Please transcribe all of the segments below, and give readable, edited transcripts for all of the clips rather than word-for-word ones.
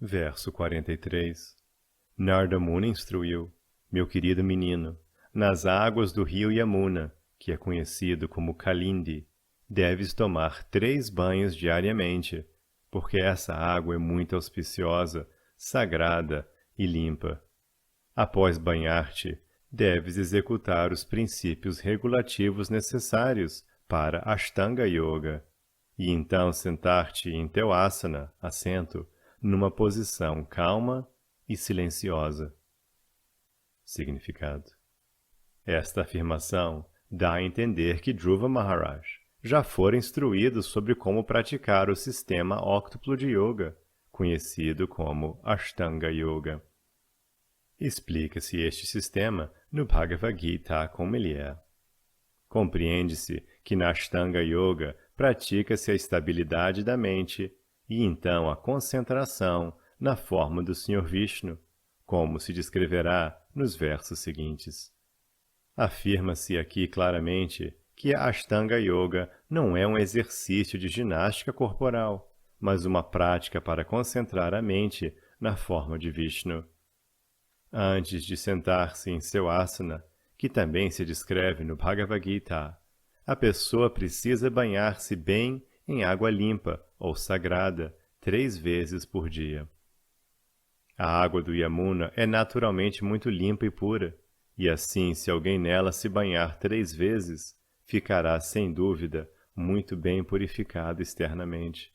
Verso 43. Narda Muni instruiu, meu querido menino, nas águas do rio Yamuna, que é conhecido como Kalindi, deves tomar 3 banhos diariamente, porque essa água é muito auspiciosa, sagrada e limpa. Após banhar-te, deves executar os princípios regulativos necessários para Ashtanga Yoga, e então sentar-te em teu asana, assento, numa posição calma e silenciosa. Significado. Esta afirmação dá a entender que Dhruva Maharaj já fora instruído sobre como praticar o sistema óctuplo de yoga, conhecido como Ashtanga Yoga. Explica-se este sistema no Bhagavad Gita como ele é. Compreende-se que na Ashtanga Yoga pratica-se a estabilidade da mente e então a concentração na forma do Sr. Vishnu, como se descreverá nos versos seguintes. Afirma-se aqui claramente que a Ashtanga Yoga não é um exercício de ginástica corporal, mas uma prática para concentrar a mente na forma de Vishnu. Antes de sentar-se em seu asana, que também se descreve no Bhagavad Gita, a pessoa precisa banhar-se bem em água limpa ou sagrada 3 vezes por dia. A água do Yamuna é naturalmente muito limpa e pura, e assim, se alguém nela se banhar 3 vezes, ficará, sem dúvida, muito bem purificado externamente.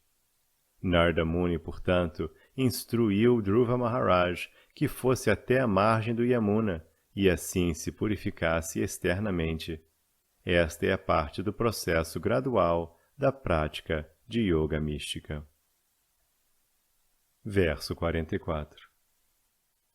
Narda Muni, portanto, instruiu Dhruva Maharaj que fosse até a margem do Yamuna e assim se purificasse externamente. Esta é a parte do processo gradual da prática de yoga mística. Verso 44.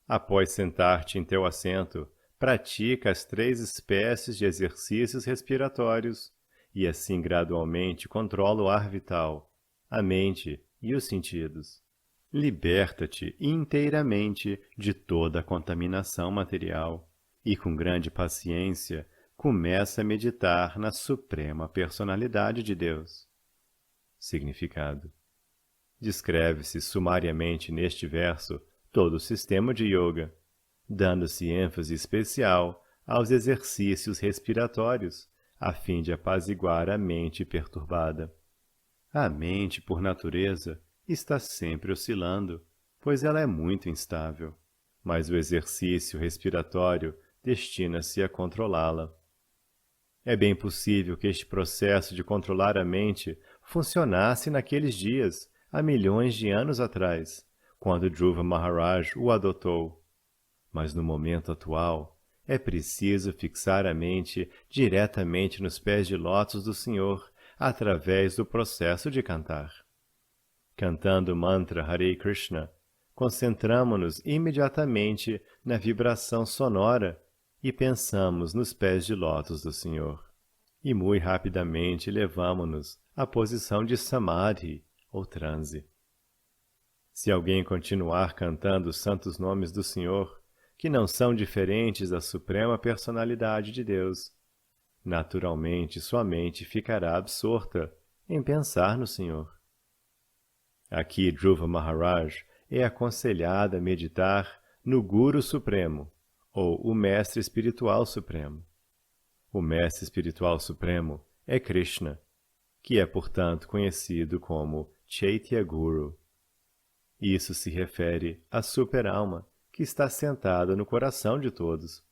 Após sentar-te em teu assento, pratica as 3 espécies de exercícios respiratórios e assim gradualmente controla o ar vital, a mente e os sentidos. Liberta-te inteiramente de toda a contaminação material e, com grande paciência, começa a meditar na Suprema Personalidade de Deus. Significado. Descreve-se sumariamente neste verso todo o sistema de yoga, dando-se ênfase especial aos exercícios respiratórios, a fim de apaziguar a mente perturbada. A mente, por natureza, está sempre oscilando, pois ela é muito instável, mas o exercício respiratório destina-se a controlá-la. É bem possível que este processo de controlar a mente funcionasse naqueles dias, há milhões de anos atrás, quando Dhruva Maharaj o adotou. Mas no momento atual, é preciso fixar a mente diretamente nos pés de lótus do Senhor, através do processo de cantar. Cantando o mantra Hare Krishna, concentramo-nos imediatamente na vibração sonora e pensamos nos pés de lótus do Senhor. E muito rapidamente levamo-nos à posição de Samadhi, ou transe. Se alguém continuar cantando os santos nomes do Senhor, que não são diferentes da Suprema Personalidade de Deus, naturalmente sua mente ficará absorta em pensar no Senhor. Aqui Dhruva Maharaj é aconselhado a meditar no Guru Supremo, ou o Mestre Espiritual Supremo. O Mestre Espiritual Supremo é Krishna, que é, portanto, conhecido como Chaitya Guru. Isso se refere à super-alma que está sentada no coração de todos.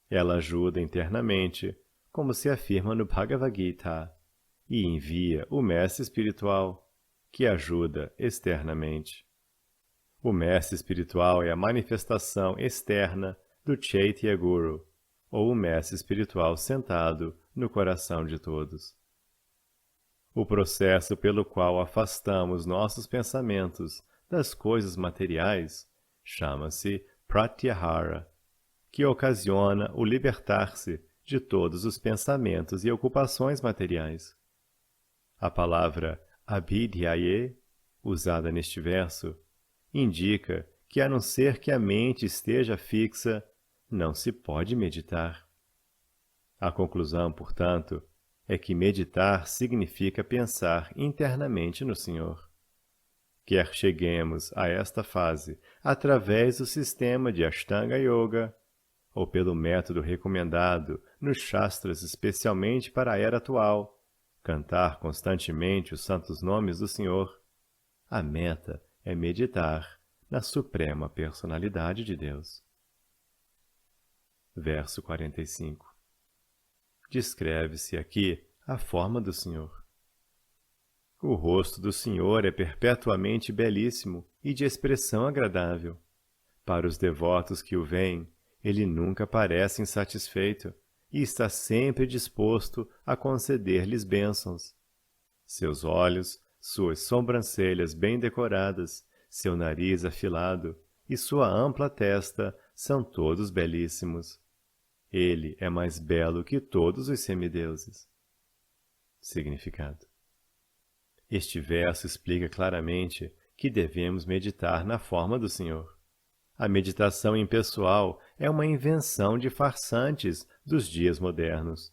Ela ajuda internamente, como se afirma no Bhagavad Gita, e envia o Mestre Espiritual, que ajuda externamente. O Mestre Espiritual é a manifestação externa do Chaitya Guru, ou o Mestre Espiritual sentado no coração de todos. O processo pelo qual afastamos nossos pensamentos das coisas materiais chama-se Pratyahara, que ocasiona o libertar-se de todos os pensamentos e ocupações materiais. A palavra abhidhyaye, usada neste verso, indica que, a não ser que a mente esteja fixa, não se pode meditar. A conclusão, portanto, é que meditar significa pensar internamente no Senhor. quer cheguemos a esta fase através do sistema de Ashtanga Yoga, ou pelo método recomendado nos Shastras especialmente para a era atual, cantar constantemente os santos nomes do Senhor, a meta é meditar na Suprema Personalidade de Deus. Verso 45. Descreve-se aqui a forma do Senhor. O rosto do Senhor é perpetuamente belíssimo e de expressão agradável. Para os devotos que o veem, ele nunca parece insatisfeito e está sempre disposto a conceder-lhes bênçãos. Seus olhos, suas sobrancelhas bem decoradas, seu nariz afilado e sua ampla testa são todos belíssimos. Ele é mais belo que todos os semideuses. Significado. Este verso explica claramente que devemos meditar na forma do Senhor. A meditação impessoal é uma invenção de farsantes dos dias modernos.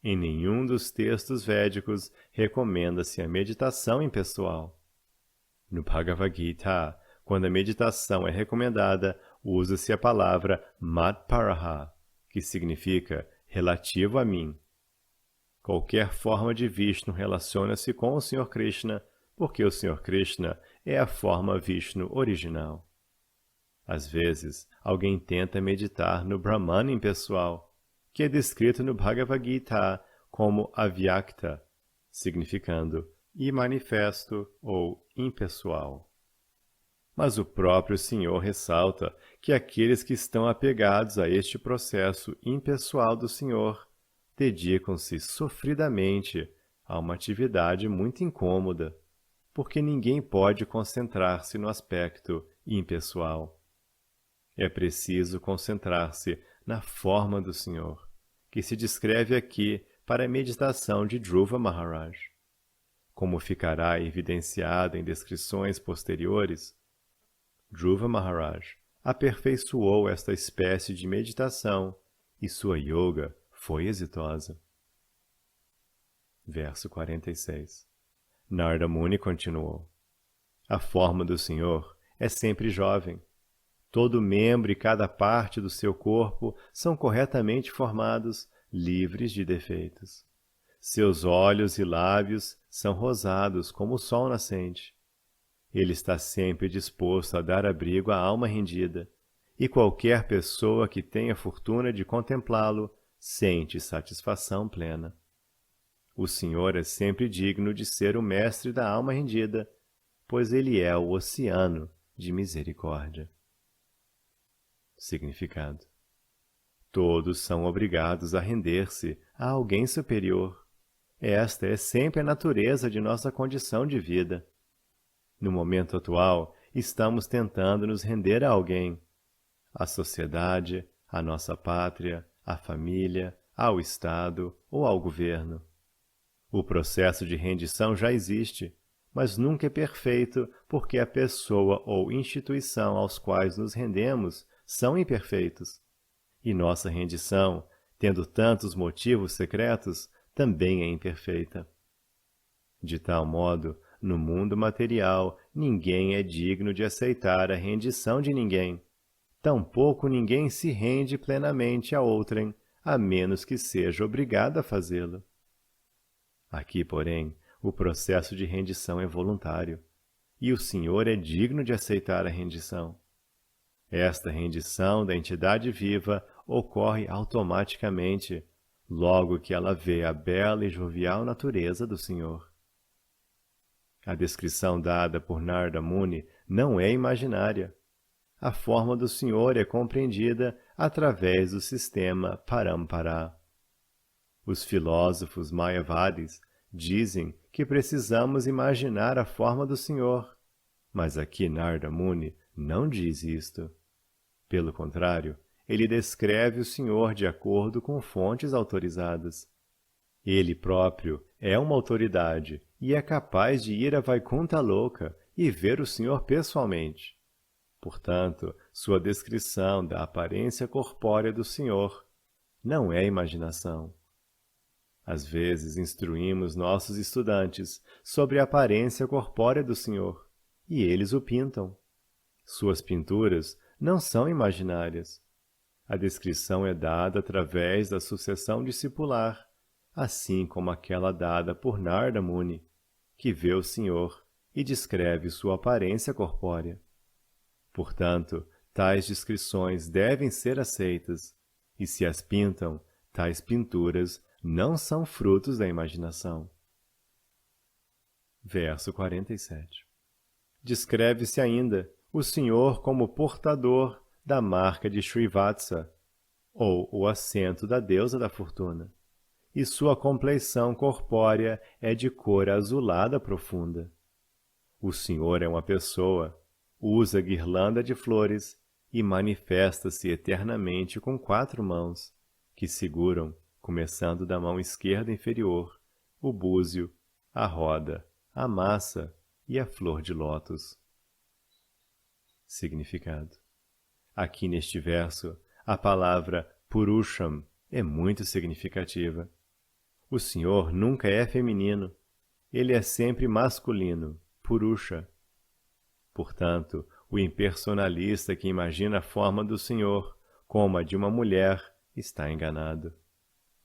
Em nenhum dos textos védicos recomenda-se a meditação impessoal. No Bhagavad Gita, quando a meditação é recomendada, usa-se a palavra Madparaha, que significa relativo a mim. Qualquer forma de Vishnu relaciona-se com o Sr. Krishna, porque o Sr. Krishna é a forma Vishnu original. Às vezes, alguém tenta meditar no Brahman impessoal, que é descrito no Bhagavad Gita como avyakta, significando imanifesto ou impessoal. Mas o próprio Senhor ressalta que aqueles que estão apegados a este processo impessoal do Senhor dedicam-se sofridamente a uma atividade muito incômoda, porque ninguém pode concentrar-se no aspecto impessoal. É preciso concentrar-se na forma do Senhor, que se descreve aqui para a meditação de Dhruva Maharaj. Como ficará evidenciado em descrições posteriores, Dhruva Maharaj aperfeiçoou esta espécie de meditação e sua yoga foi exitosa. Verso 46. Narada Muni continuou. A forma do Senhor é sempre jovem. Todo membro e cada parte do seu corpo são corretamente formados, livres de defeitos. Seus olhos e lábios são rosados como o sol nascente. Ele está sempre disposto a dar abrigo à alma rendida, e qualquer pessoa que tenha fortuna de contemplá-lo sente satisfação plena. O Senhor é sempre digno de ser o mestre da alma rendida, pois ele é o oceano de misericórdia. Significado. Todos são obrigados a render-se a alguém superior. Esta é sempre a natureza de nossa condição de vida. No momento atual, estamos tentando nos render a alguém, à sociedade, à nossa pátria, à família, ao Estado ou ao governo. O processo de rendição já existe, mas nunca é perfeito porque a pessoa ou instituição aos quais nos rendemos são imperfeitos. E nossa rendição, tendo tantos motivos secretos, também é imperfeita. De tal modo, no mundo material, ninguém é digno de aceitar a rendição de ninguém. Tampouco ninguém se rende plenamente a outrem, a menos que seja obrigado a fazê-lo. Aqui, porém, o processo de rendição é voluntário, e o Senhor é digno de aceitar a rendição. Esta rendição da entidade viva ocorre automaticamente, logo que ela vê a bela e jovial natureza do Senhor. A descrição dada por Narada Muni não é imaginária. A forma do Senhor é compreendida através do sistema Parampara. Os filósofos Mayavadis dizem que precisamos imaginar a forma do Senhor, mas aqui Narada Muni não diz isto. Pelo contrário, ele descreve o Senhor de acordo com fontes autorizadas. Ele próprio é uma autoridade e é capaz de ir a Vaikuntha Loka e ver o Senhor pessoalmente. Portanto, sua descrição da aparência corpórea do Senhor não é imaginação. Às vezes instruímos nossos estudantes sobre a aparência corpórea do Senhor, e eles o pintam. Suas pinturas não são imaginárias. A descrição é dada através da sucessão discipular, assim como aquela dada por Narada Muni, que vê o Senhor e descreve sua aparência corpórea. Portanto, tais descrições devem ser aceitas, e se as pintam, tais pinturas não são frutos da imaginação. Verso 47. Descreve-se ainda o Senhor como portador da marca de Srivatsa, ou o assento da deusa da fortuna, e sua compleição corpórea é de cor azulada profunda. O Senhor é uma pessoa, usa guirlanda de flores e manifesta-se eternamente com 4 mãos, que seguram, começando da mão esquerda inferior, o búzio, a roda, a massa e a flor de lótus. Significado. Aqui neste verso, a palavra Purusham é muito significativa. O Senhor nunca é feminino, ele é sempre masculino, Purusha. Portanto, o impersonalista que imagina a forma do Senhor como a de uma mulher está enganado.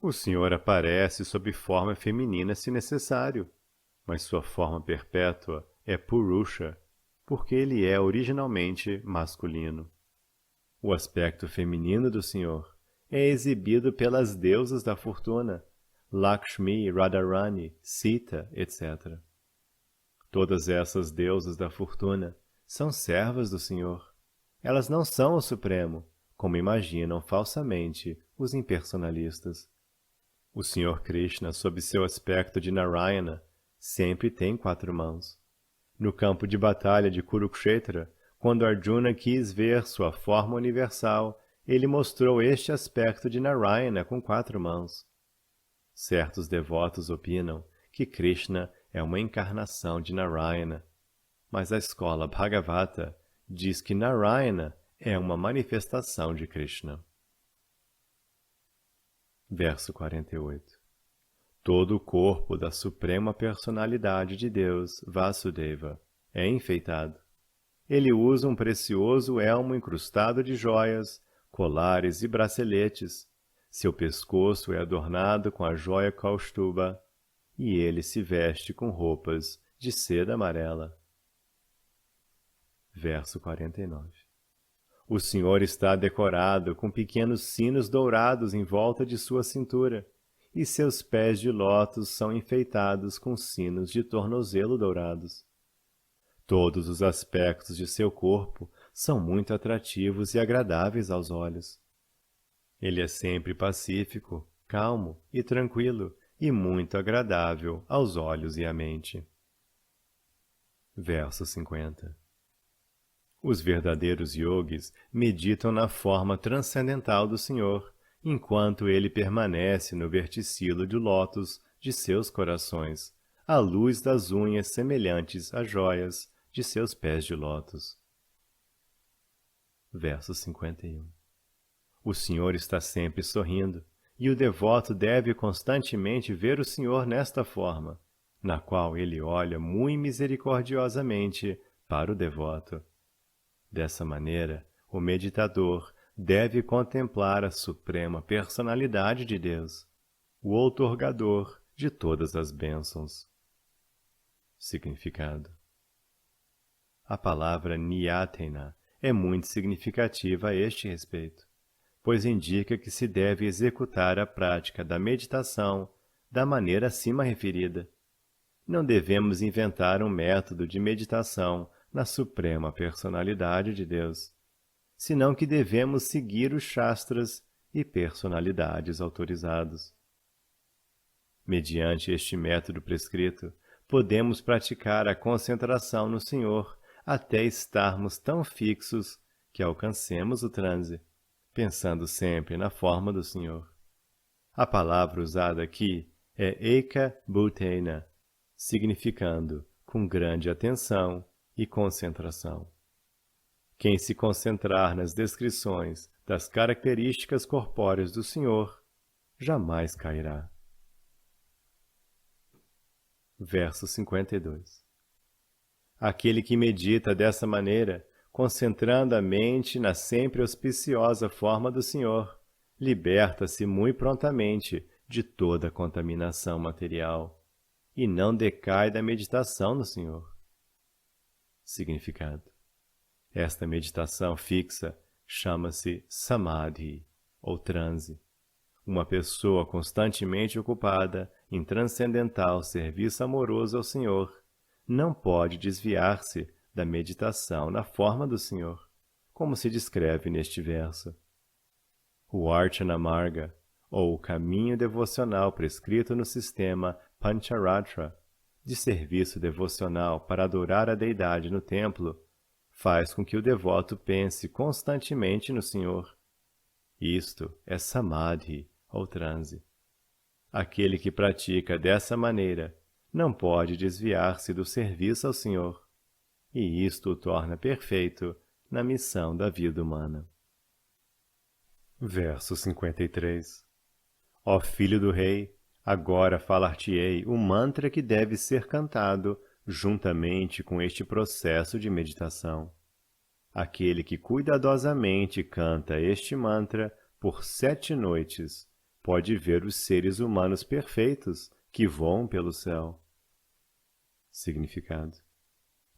O Senhor aparece sob forma feminina se necessário, mas sua forma perpétua é Purusha, porque ele é originalmente masculino. O aspecto feminino do Senhor é exibido pelas deusas da fortuna, Lakshmi, Radharani, Sita, etc. Todas essas deusas da fortuna são servas do Senhor. Elas não são o Supremo, como imaginam falsamente os impersonalistas. O Senhor Krishna, sob seu aspecto de Narayana, sempre tem 4 mãos. No campo de batalha de Kurukshetra, quando Arjuna quis ver sua forma universal, ele mostrou este aspecto de Narayana com 4 mãos. Certos devotos opinam que Krishna é uma encarnação de Narayana, mas a escola Bhagavata diz que Narayana é uma manifestação de Krishna. Verso 48. Todo o corpo da Suprema Personalidade de Deus, Vasudeva, é enfeitado. Ele usa um precioso elmo incrustado de joias, colares e braceletes. Seu pescoço é adornado com a joia Kaustuba, e ele se veste com roupas de seda amarela. Verso 49. O Senhor está decorado com pequenos sinos dourados em volta de sua cintura, e seus pés de lótus são enfeitados com sinos de tornozelo dourados. Todos os aspectos de seu corpo são muito atrativos e agradáveis aos olhos. Ele é sempre pacífico, calmo e tranquilo, e muito agradável aos olhos e à mente. Verso 50. Os verdadeiros yogis meditam na forma transcendental do Senhor, enquanto ele permanece no verticilo de lótus de seus corações, à luz das unhas semelhantes a joias de seus pés de lótus. Verso 51. O Senhor está sempre sorrindo, e o devoto deve constantemente ver o Senhor nesta forma, na qual ele olha muito misericordiosamente para o devoto. Dessa maneira, o meditador deve contemplar a suprema personalidade de Deus, o outorgador de todas as bênçãos. Significado. A palavra Niyatena é muito significativa a este respeito, pois indica que se deve executar a prática da meditação da maneira acima referida. Não devemos inventar um método de meditação na suprema personalidade de Deus, senão que devemos seguir os Shastras e personalidades autorizados. Mediante este método prescrito, podemos praticar a concentração no Senhor até estarmos tão fixos que alcancemos o transe, pensando sempre na forma do Senhor. A palavra usada aqui é Eka Bhutena, significando com grande atenção e concentração. Quem se concentrar nas descrições das características corpóreas do Senhor, jamais cairá. Verso 52. Aquele que medita dessa maneira, concentrando a mente na sempre auspiciosa forma do Senhor, liberta-se muito prontamente de toda contaminação material e não decai da meditação no Senhor. Significado: esta meditação fixa chama-se Samadhi, ou transe. Uma pessoa constantemente ocupada em transcendental serviço amoroso ao Senhor não pode desviar-se da meditação na forma do Senhor, como se descreve neste verso. O Archana Marga, ou o caminho devocional prescrito no sistema Pancharatra, de serviço devocional para adorar a deidade no templo, faz com que o devoto pense constantemente no Senhor. Isto é Samadhi, ou transe. Aquele que pratica dessa maneira não pode desviar-se do serviço ao Senhor, e isto o torna perfeito na missão da vida humana. Verso 53. Ó filho do rei, agora falar-te-ei o mantra que deve ser cantado juntamente com este processo de meditação. Aquele que cuidadosamente canta este mantra por 7 noites pode ver os seres humanos perfeitos que voam pelo céu. Significado: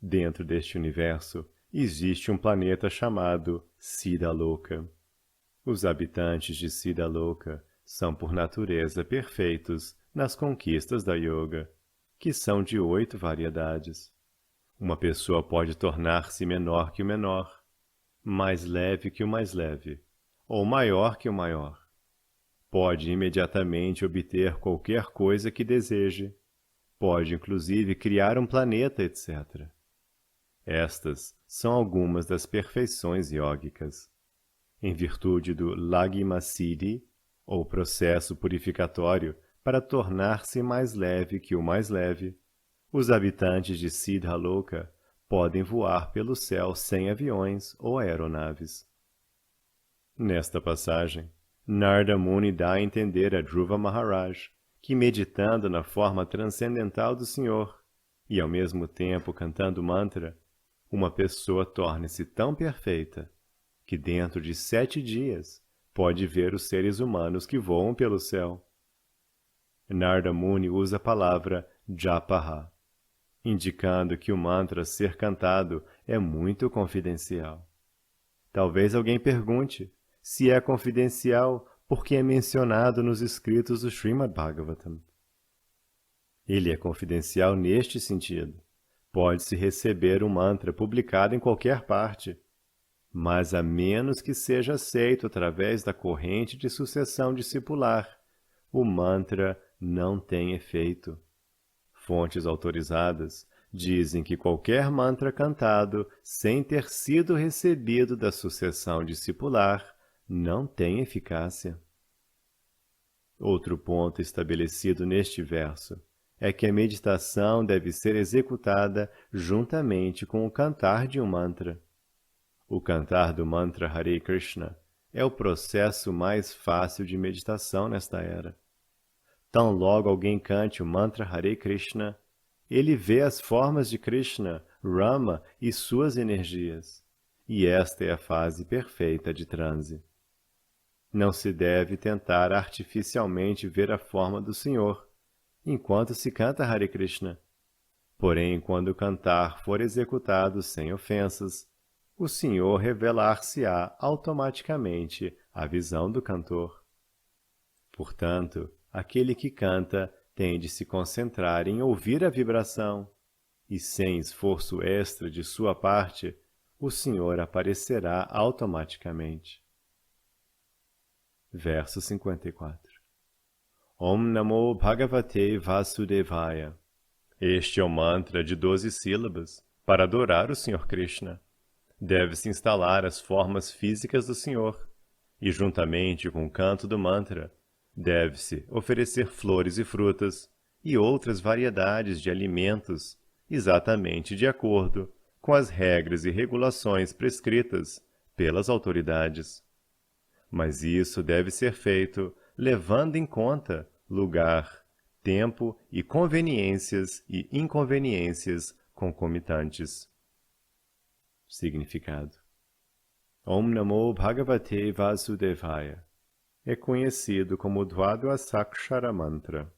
dentro deste universo existe um planeta chamado Siddhaloka. Os habitantes de Siddhaloka são por natureza perfeitos nas conquistas da yoga, que são de 8 variedades. Uma pessoa pode tornar-se menor que o menor, mais leve que o mais leve, ou maior que o maior. Pode imediatamente obter qualquer coisa que deseje. Pode inclusive criar um planeta, etc. Estas são algumas das perfeições yógicas. Em virtude do Lagima Siddhi, ou processo purificatório para tornar-se mais leve que o mais leve, os habitantes de Siddhaloka podem voar pelo céu sem aviões ou aeronaves. Nesta passagem, Narada Muni dá a entender a Dhruva Maharaj que, meditando na forma transcendental do Senhor e ao mesmo tempo cantando mantra, uma pessoa torna-se tão perfeita que dentro de 7 dias pode ver os seres humanos que voam pelo céu. Narada Muni usa a palavra Japaha, indicando que o mantra a ser cantado é muito confidencial. Talvez alguém pergunte se é confidencial porque é mencionado nos escritos do Srimad Bhagavatam. Ele é confidencial neste sentido. Pode-se receber um mantra publicado em qualquer parte, mas a menos que seja aceito através da corrente de sucessão discipular, o mantra não tem efeito. Fontes autorizadas dizem que qualquer mantra cantado sem ter sido recebido da sucessão discipular não tem eficácia. Outro ponto estabelecido neste verso é que a meditação deve ser executada juntamente com o cantar de um mantra. O cantar do mantra Hare Krishna é o processo mais fácil de meditação nesta era. Tão logo alguém cante o mantra Hare Krishna, ele vê as formas de Krishna, Rama e suas energias, e esta é a fase perfeita de transe. Não se deve tentar artificialmente ver a forma do Senhor, enquanto se canta Hare Krishna. Porém, quando o cantar for executado sem ofensas, o Senhor revelar-se-á automaticamente à visão do cantor. Portanto, aquele que canta tem de se concentrar em ouvir a vibração, e sem esforço extra de sua parte, o Senhor aparecerá automaticamente. Verso 54. Om Namo Bhagavate Vasudevaya. Este é o mantra de 12 sílabas para adorar o Senhor Krishna. Deve-se instalar as formas físicas do Senhor, e juntamente com o canto do mantra, deve-se oferecer flores e frutas e outras variedades de alimentos, exatamente de acordo com as regras e regulações prescritas pelas autoridades. Mas isso deve ser feito levando em conta lugar, tempo e conveniências e inconveniências concomitantes. Significado: Om Namo Bhagavate Vasudevaya é conhecido como Dvadvasakshara Mantra.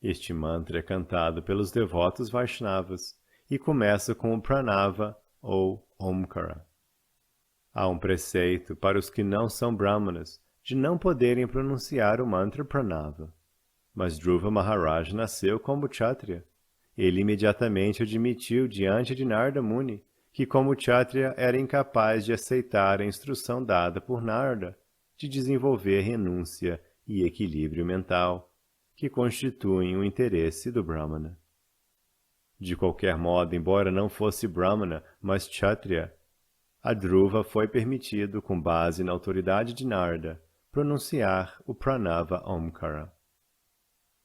Este mantra é cantado pelos devotos Vaishnavas e começa com o Pranava ou Omkara. Há um preceito para os que não são Brahmanas de não poderem pronunciar o mantra Pranava, mas Dhruva Maharaj nasceu como Kshatriya. Ele imediatamente admitiu diante de Narada Muni que como Kshatriya era incapaz de aceitar a instrução dada por Narada de desenvolver renúncia e equilíbrio mental, que constituem o interesse do Brahmana. De qualquer modo, embora não fosse Brahmana, mas Kshatriya, a Dhruva foi permitido, com base na autoridade de Narada, pronunciar o Pranava Omkara.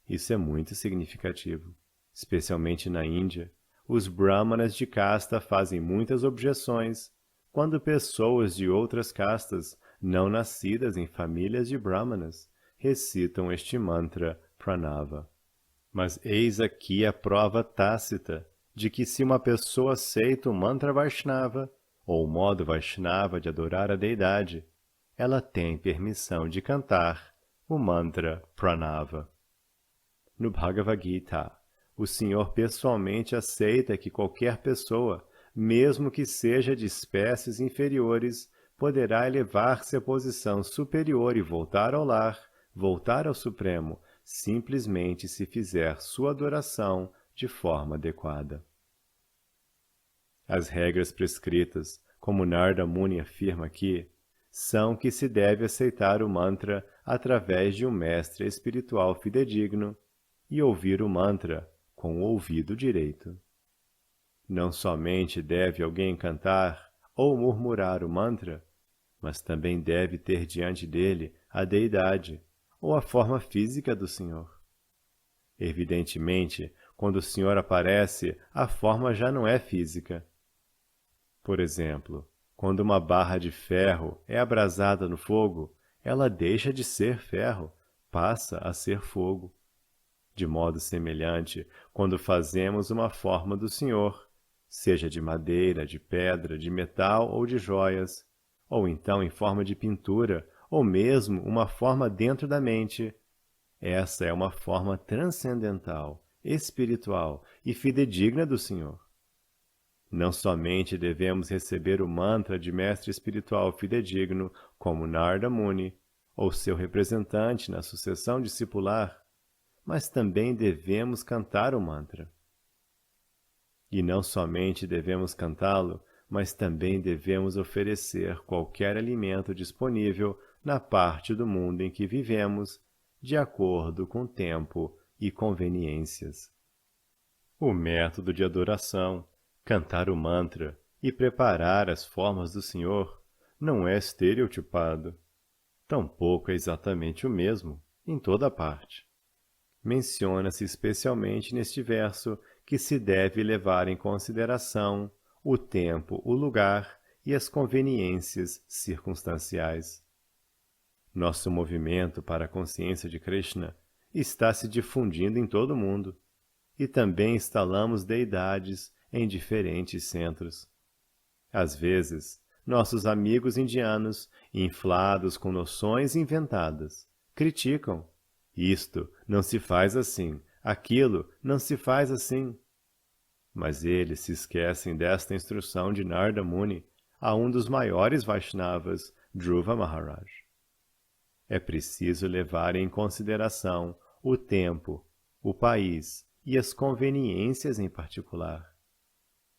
Isso é muito significativo. Especialmente na Índia, os Brahmanas de casta fazem muitas objeções quando pessoas de outras castas, não nascidas em famílias de Brahmanas, recitam este mantra Pranava. Mas eis aqui a prova tácita de que se uma pessoa aceita o mantra Vaishnava, ou o modo Vaishnava de adorar a deidade, ela tem permissão de cantar o mantra Pranava. No Bhagavad Gita, o Senhor pessoalmente aceita que qualquer pessoa, mesmo que seja de espécies inferiores, poderá elevar-se à posição superior e voltar ao lar, voltar ao Supremo, simplesmente se fizer sua adoração de forma adequada. As regras prescritas, como Narada Muni afirma aqui, são que se deve aceitar o mantra através de um mestre espiritual fidedigno e ouvir o mantra com o ouvido direito. Não somente deve alguém cantar ou murmurar o mantra, mas também deve ter diante dele a deidade ou a forma física do Senhor. Evidentemente, quando o Senhor aparece, a forma já não é física. Por exemplo, quando uma barra de ferro é abrasada no fogo, ela deixa de ser ferro, passa a ser fogo. De modo semelhante, quando fazemos uma forma do Senhor, seja de madeira, de pedra, de metal ou de joias, ou então em forma de pintura, ou mesmo uma forma dentro da mente, essa é uma forma transcendental, espiritual e fidedigna do Senhor. Não somente devemos receber o mantra de mestre espiritual fidedigno, como Narada Muni, ou seu representante na sucessão discipular, mas também devemos cantar o mantra. E não somente devemos cantá-lo, mas também devemos oferecer qualquer alimento disponível na parte do mundo em que vivemos, de acordo com tempo e conveniências. O método de adoração, cantar o mantra e preparar as formas do Senhor não é estereotipado. Tampouco é exatamente o mesmo em toda parte. Menciona-se especialmente neste verso que se deve levar em consideração o tempo, o lugar e as conveniências circunstanciais. Nosso movimento para a consciência de Krishna está se difundindo em todo o mundo, e também instalamos deidades em diferentes centros. Às vezes, nossos amigos indianos, inflados com noções inventadas, criticam: isto não se faz assim, aquilo não se faz assim. Mas eles se esquecem desta instrução de Narada Muni a um dos maiores Vaishnavas, Dhruva Maharaj. É preciso levar em consideração o tempo, o país e as conveniências em particular.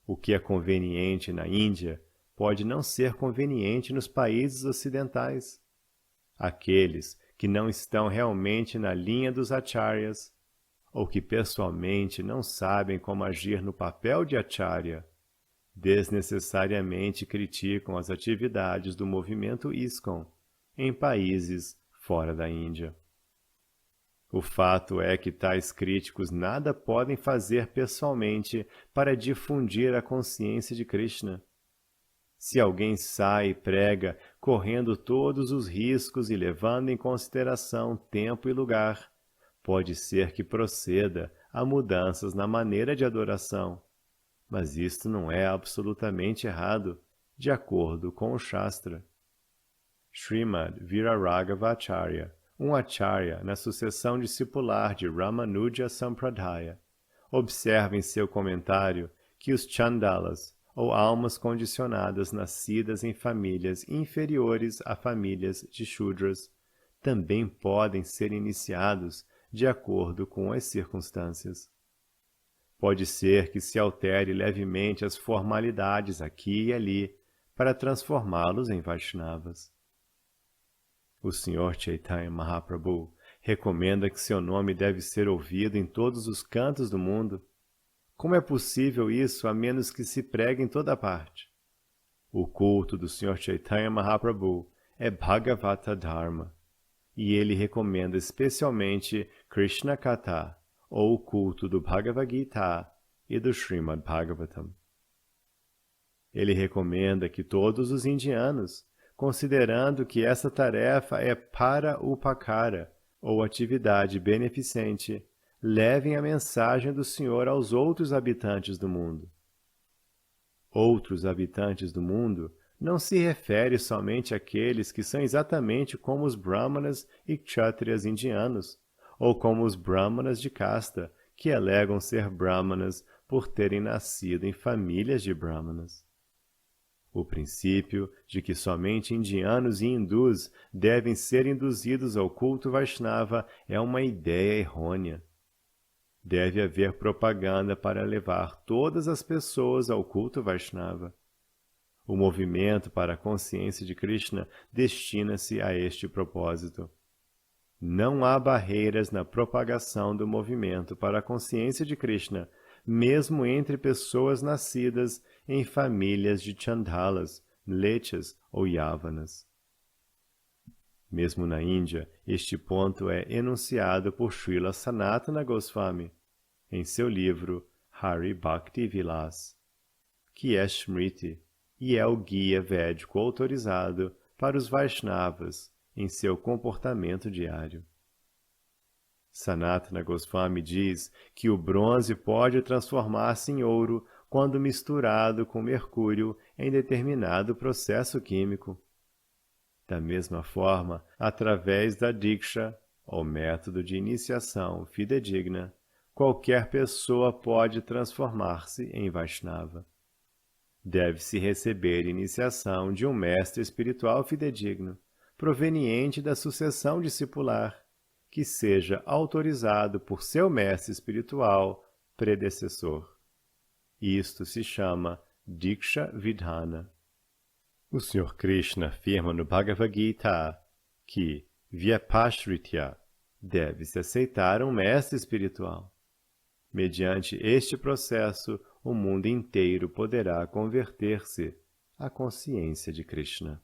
O que é conveniente na Índia pode não ser conveniente nos países ocidentais. Aqueles que não estão realmente na linha dos acharyas, ou que pessoalmente não sabem como agir no papel de acharya, desnecessariamente criticam as atividades do movimento ISKCON em países fora da Índia. O fato é que tais críticos nada podem fazer pessoalmente para difundir a consciência de Krishna. Se alguém sai e prega, correndo todos os riscos e levando em consideração tempo e lugar, pode ser que proceda a mudanças na maneira de adoração, mas isto não é absolutamente errado, de acordo com o Shastra. Srimad Viraraghava-acharya, um acharya na sucessão discipular de Ramanuja Sampradaya, observa em seu comentário que os chandalas, ou almas condicionadas nascidas em famílias inferiores a famílias de Shudras, também podem ser iniciados de acordo com as circunstâncias. Pode ser que se altere levemente as formalidades aqui e ali para transformá-los em Vaishnavas. O Sr. Chaitanya Mahaprabhu recomenda que seu nome deve ser ouvido em todos os cantos do mundo. Como é possível isso a menos que se pregue em toda parte? O culto do Sr. Chaitanya Mahaprabhu é Bhagavata Dharma, e ele recomenda especialmente Krishna Katha, ou o culto do Bhagavad Gita e do Srimad Bhagavatam. Ele recomenda que todos os indianos, considerando que essa tarefa é para upakara, ou atividade beneficente, levem a mensagem do Senhor aos outros habitantes do mundo. Outros habitantes do mundo não se refere somente àqueles que são exatamente como os brahmanas e kshatriyas indianos, ou como os brahmanas de casta, que alegam ser brahmanas por terem nascido em famílias de brahmanas. O princípio de que somente indianos e hindus devem ser induzidos ao culto Vaishnava é uma ideia errônea. Deve haver propaganda para levar todas as pessoas ao culto Vaishnava. O movimento para a consciência de Krishna destina-se a este propósito. Não há barreiras na propagação do movimento para a consciência de Krishna, mesmo entre pessoas nascidas em famílias de chandalas, mlechas ou yavanas. Mesmo na Índia, este ponto é enunciado por Srila Sanatana Goswami, em seu livro Hari Bhakti Vilas, que é Smriti e é o guia védico autorizado para os Vaishnavas em seu comportamento diário. Sanatana Goswami diz que o bronze pode transformar-se em ouro quando misturado com mercúrio em determinado processo químico. Da mesma forma, através da Diksha, ou método de iniciação fidedigna, qualquer pessoa pode transformar-se em Vaishnava. Deve-se receber iniciação de um mestre espiritual fidedigno, proveniente da sucessão discipular, que seja autorizado por seu mestre espiritual predecessor. Isto se chama Diksha Vidhana. O Sr. Krishna afirma no Bhagavad Gita que, Vyapashritya, deve-se aceitar um mestre espiritual. Mediante este processo, o mundo inteiro poderá converter-se à consciência de Krishna.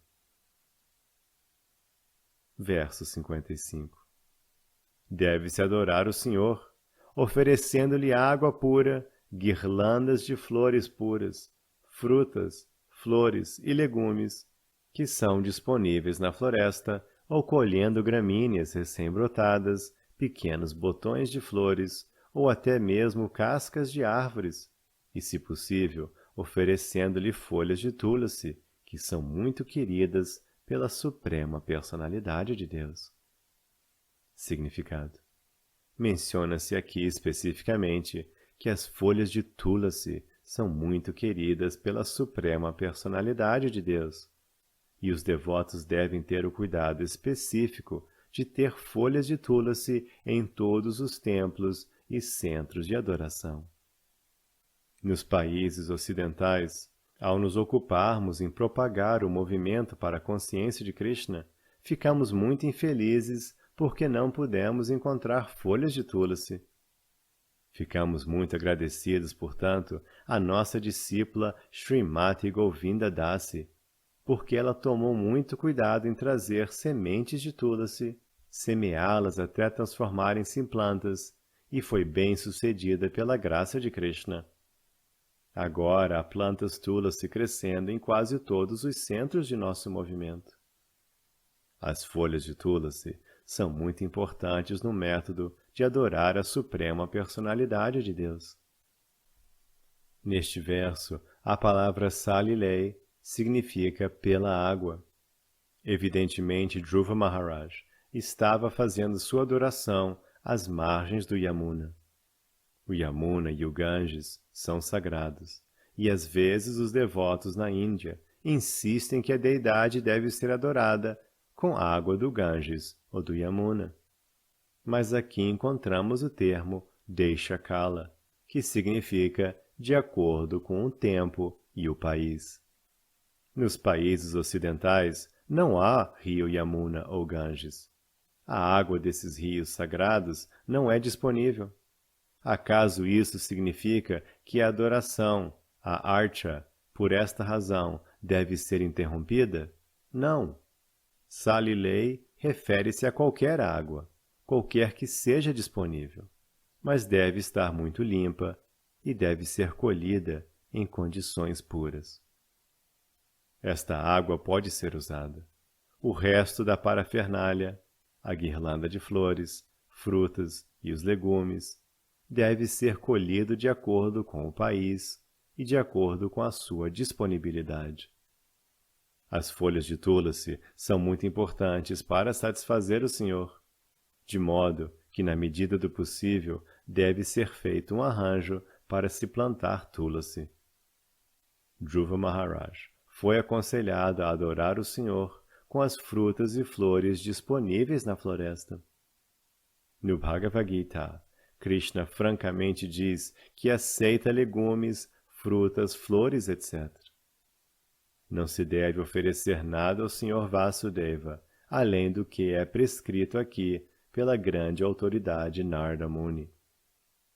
Verso 55. Deve-se adorar o Senhor, oferecendo-lhe água pura, guirlandas de flores puras, frutas, flores e legumes, que são disponíveis na floresta, ou colhendo gramíneas recém-brotadas, pequenos botões de flores, ou até mesmo cascas de árvores, e, se possível, oferecendo-lhe folhas de tulasi, que são muito queridas pela suprema personalidade de Deus. Significado. Menciona-se aqui especificamente que as folhas de tulasi são muito queridas pela suprema personalidade de Deus, e os devotos devem ter o cuidado específico de ter folhas de tulasi em todos os templos e centros de adoração. Nos países ocidentais, ao nos ocuparmos em propagar o movimento para a consciência de Krishna, ficamos muito infelizes porque não pudemos encontrar folhas de tulasi. Ficamos muito agradecidos, portanto, à nossa discípula Srimati Govinda Dasi, porque ela tomou muito cuidado em trazer sementes de tulasi, semeá-las até transformarem-se em plantas, e foi bem sucedida pela graça de Krishna. Agora há plantas tulasi crescendo em quase todos os centros de nosso movimento. As folhas de tulasi são muito importantes no método de adorar a suprema personalidade de Deus. Neste verso, a palavra Salilei significa pela água. Evidentemente, Dhruva Maharaj estava fazendo sua adoração às margens do Yamuna. O Yamuna e o Ganges são sagrados, e às vezes os devotos na Índia insistem que a deidade deve ser adorada com água do Ganges ou do Yamuna. Mas aqui encontramos o termo Deshakala, que significa de acordo com o tempo e o país. Nos países ocidentais não há rio Yamuna ou Ganges. A água desses rios sagrados não é disponível. Acaso isso significa que a adoração, a archa, por esta razão, deve ser interrompida? Não. Salilei refere-se a qualquer água, qualquer que seja disponível, mas deve estar muito limpa e deve ser colhida em condições puras. Esta água pode ser usada. O resto da parafernália, a guirlanda de flores, frutas e os legumes, deve ser colhido de acordo com o país e de acordo com a sua disponibilidade. As folhas de tulasi são muito importantes para satisfazer o Senhor, de modo que, na medida do possível, deve ser feito um arranjo para se plantar tulasi. Dhruva Maharaj foi aconselhado a adorar o Senhor com as frutas e flores disponíveis na floresta. No Bhagavad Gita, Krishna francamente diz que aceita legumes, frutas, flores, etc. Não se deve oferecer nada ao Sr. Vasudeva, além do que é prescrito aqui pela grande autoridade Narada Muni.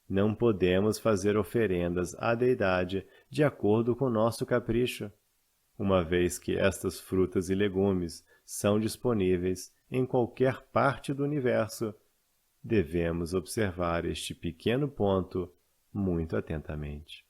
Não podemos fazer oferendas à deidade de acordo com nosso capricho, uma vez que estas frutas e legumes são disponíveis em qualquer parte do universo. Devemos observar este pequeno ponto muito atentamente.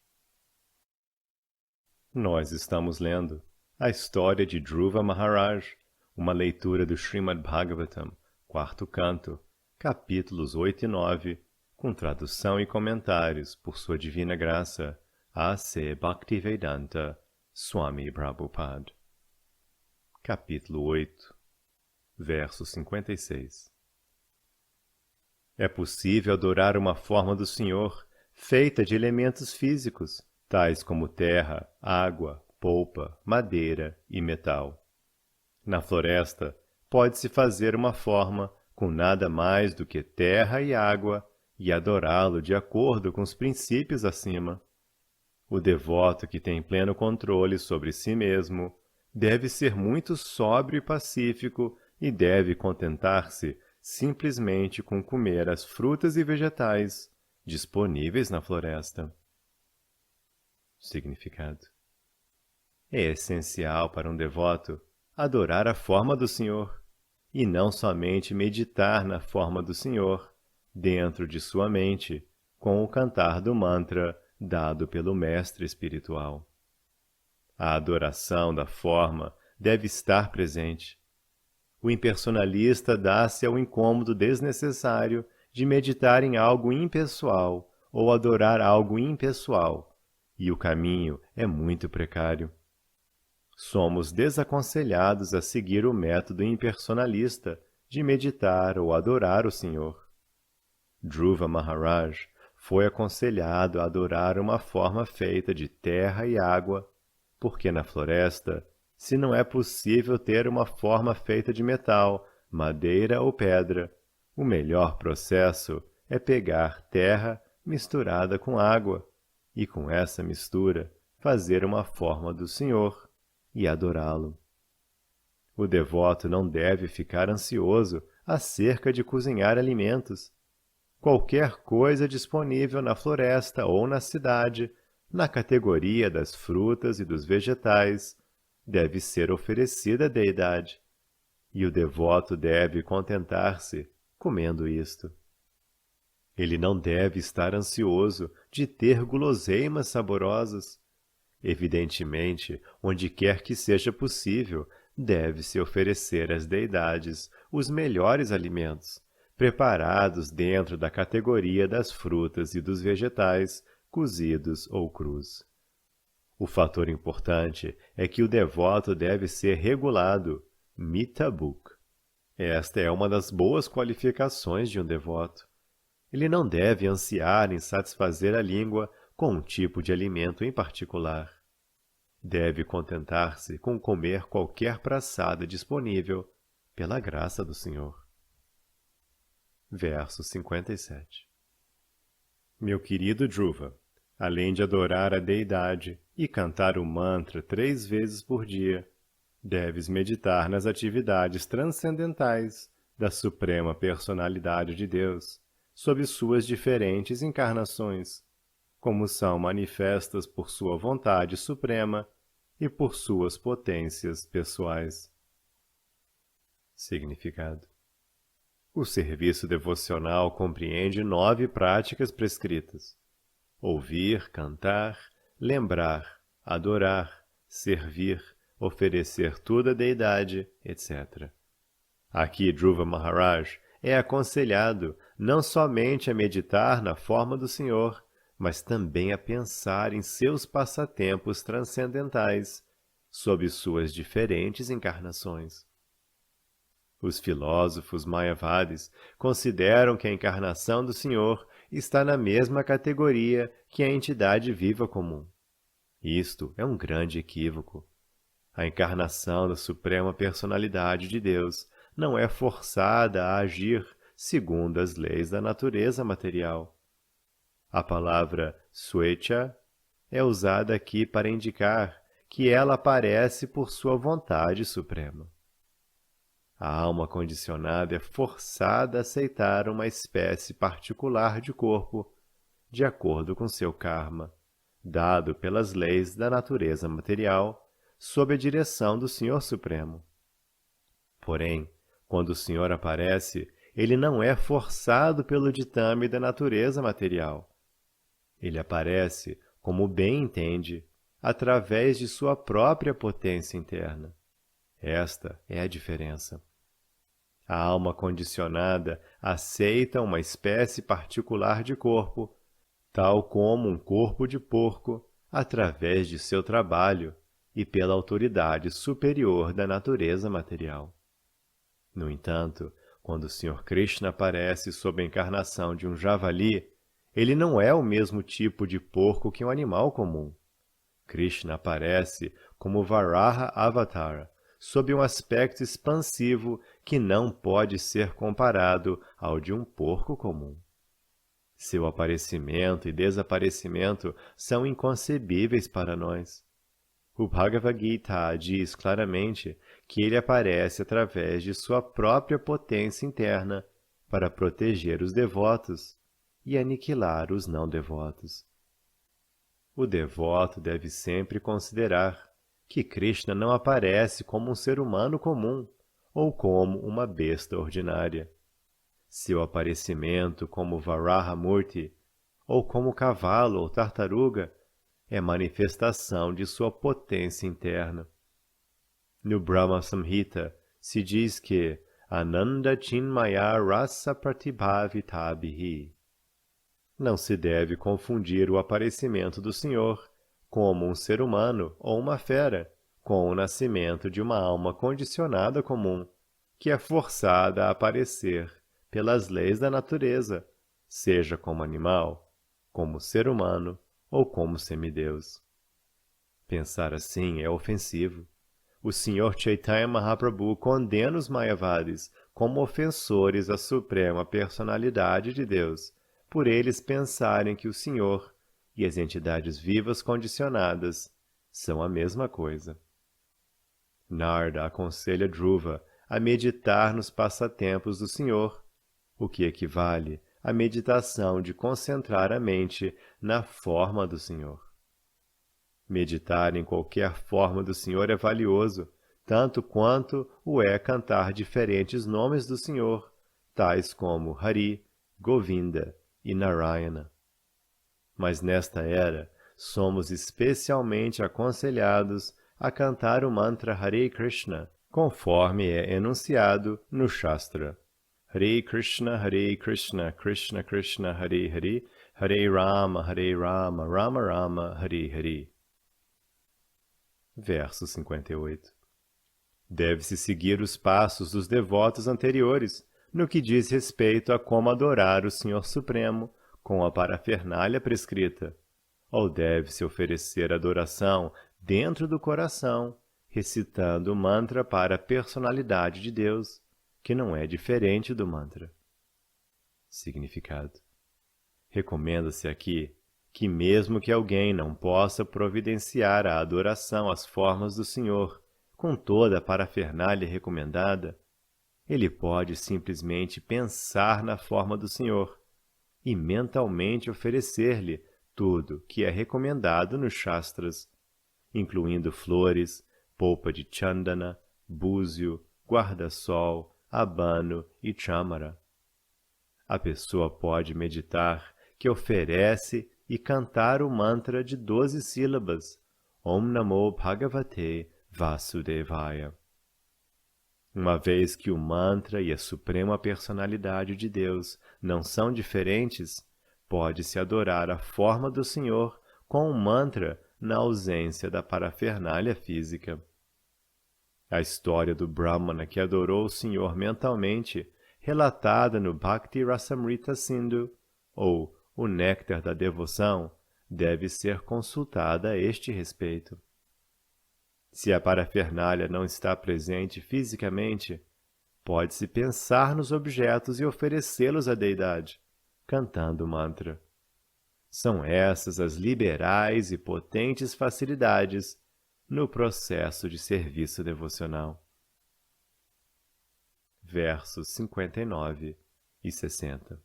Nós estamos lendo a história de Dhruva Maharaj, uma leitura do Srimad Bhagavatam, 4º canto, capítulos 8 e 9, com tradução e comentários por sua divina graça, A.C. Bhaktivedanta Swami Prabhupada. Capítulo 8, verso 56. É possível adorar uma forma do Senhor feita de elementos físicos, tais como terra, água, polpa, madeira e metal. Na floresta, pode-se fazer uma forma com nada mais do que terra e água e adorá-lo de acordo com os princípios acima. O devoto que tem pleno controle sobre si mesmo deve ser muito sóbrio e pacífico e deve contentar-se simplesmente com comer as frutas e vegetais disponíveis na floresta. Significado: é essencial para um devoto adorar a forma do Senhor e não somente meditar na forma do Senhor dentro de sua mente com o cantar do mantra dado pelo mestre espiritual. A adoração da forma deve estar presente. O impersonalista dá-se ao incômodo desnecessário de meditar em algo impessoal ou adorar algo impessoal, e o caminho é muito precário. Somos desaconselhados a seguir o método impersonalista de meditar ou adorar o Senhor. Dhruva Maharaj foi aconselhado a adorar uma forma feita de terra e água, porque na floresta, se não é possível ter uma forma feita de metal, madeira ou pedra, o melhor processo é pegar terra misturada com água e, com essa mistura, fazer uma forma do Senhor e adorá-lo. O devoto não deve ficar ansioso acerca de cozinhar alimentos. Qualquer coisa disponível na floresta ou na cidade, na categoria das frutas e dos vegetais, deve ser oferecida à deidade, e o devoto deve contentar-se comendo isto. Ele não deve estar ansioso de ter guloseimas saborosas. Evidentemente, onde quer que seja possível, deve-se oferecer às deidades os melhores alimentos, preparados dentro da categoria das frutas e dos vegetais, cozidos ou crus. O fator importante é que o devoto deve ser regulado, mitabuk. Esta é uma das boas qualificações de um devoto. Ele não deve ansiar em satisfazer a língua com um tipo de alimento em particular. Deve contentar-se com comer qualquer praçada disponível, pela graça do Senhor. Verso 57. Meu querido Dhruva, além de adorar a deidade e cantar o mantra 3 vezes por dia, deves meditar nas atividades transcendentais da Suprema Personalidade de Deus, sob suas diferentes encarnações, como são manifestas por sua vontade suprema e por suas potências pessoais. Significado: o serviço devocional compreende 9 práticas prescritas: ouvir, cantar, lembrar, adorar, servir, oferecer tudo à deidade, etc. Aqui Dhruva Maharaj é aconselhado não somente a meditar na forma do Senhor, mas também a pensar em seus passatempos transcendentais, sob suas diferentes encarnações. Os filósofos mayavadis consideram que a encarnação do Senhor está na mesma categoria que a entidade viva comum. Isto é um grande equívoco. A encarnação da Suprema Personalidade de Deus não é forçada a agir segundo as leis da natureza material. A palavra swecha é usada aqui para indicar que ela aparece por sua vontade suprema. A alma condicionada é forçada a aceitar uma espécie particular de corpo, de acordo com seu karma, dado pelas leis da natureza material, sob a direção do Senhor Supremo. Porém, quando o Senhor aparece, ele não é forçado pelo ditame da natureza material. Ele aparece, como bem entende, através de sua própria potência interna. Esta é a diferença. A alma condicionada aceita uma espécie particular de corpo, tal como um corpo de porco, através de seu trabalho e pela autoridade superior da natureza material. No entanto, quando o Sr. Krishna aparece sob a encarnação de um javali, ele não é o mesmo tipo de porco que um animal comum. Krishna aparece como Varaha Avatara, sob um aspecto expansivo que não pode ser comparado ao de um porco comum. Seu aparecimento e desaparecimento são inconcebíveis para nós. O Bhagavad Gita diz claramente que ele aparece através de sua própria potência interna para proteger os devotos e aniquilar os não devotos. O devoto deve sempre considerar que Krishna não aparece como um ser humano comum ou como uma besta ordinária. Seu aparecimento como Varahamurti, ou como cavalo ou tartaruga, é manifestação de sua potência interna. No Brahma Samhita se diz que Ananda Chinmaya Rasa Pratibhavitabihi. Não se deve confundir o aparecimento do Senhor como um ser humano ou uma fera com o nascimento de uma alma condicionada comum, que é forçada a aparecer pelas leis da natureza, seja como animal, como ser humano ou como semideus. Pensar assim é ofensivo. O Sr. Chaitanya Mahaprabhu condena os Mayavadis como ofensores à Suprema Personalidade de Deus, por eles pensarem que o Senhor e as entidades vivas condicionadas são a mesma coisa. Narda aconselha Dhruva a meditar nos passatempos do Senhor, o que equivale à meditação de concentrar a mente na forma do Senhor. Meditar em qualquer forma do Senhor é valioso, tanto quanto o é cantar diferentes nomes do Senhor, tais como Hari, Govinda e Narayana. Mas nesta era, somos especialmente aconselhados a cantar o mantra Hare Krishna conforme é enunciado no Shastra. Hare Krishna, Krishna Krishna, Hare Hare, Hare Rama, Rama Rama, Hare Hare. Verso 58. Deve-se seguir os passos dos devotos anteriores, no que diz respeito a como adorar o Senhor Supremo com a parafernália prescrita, ou deve-se oferecer adoração dentro do coração, recitando o mantra para a personalidade de Deus, que não é diferente do mantra. Significado. Recomenda-se aqui que mesmo que alguém não possa providenciar a adoração às formas do Senhor com toda a parafernália recomendada, ele pode simplesmente pensar na forma do Senhor e mentalmente oferecer-lhe tudo que é recomendado nos Shastras, incluindo flores, polpa de chandana, búzio, guarda-sol, abano e chamara. A pessoa pode meditar que oferece e cantar o mantra de 12 sílabas, Om Namo Bhagavate Vasudevaya. Uma vez que o mantra e a suprema personalidade de Deus não são diferentes, pode-se adorar a forma do Senhor com o mantra na ausência da parafernália física. A história do Brahmana que adorou o Senhor mentalmente, relatada no Bhakti Rasamrita Sindhu, ou o Néctar da Devoção, deve ser consultada a este respeito. Se a parafernália não está presente fisicamente, pode-se pensar nos objetos e oferecê-los à deidade, cantando o mantra. São essas as liberais e potentes facilidades no processo de serviço devocional. Versos 59 e 60.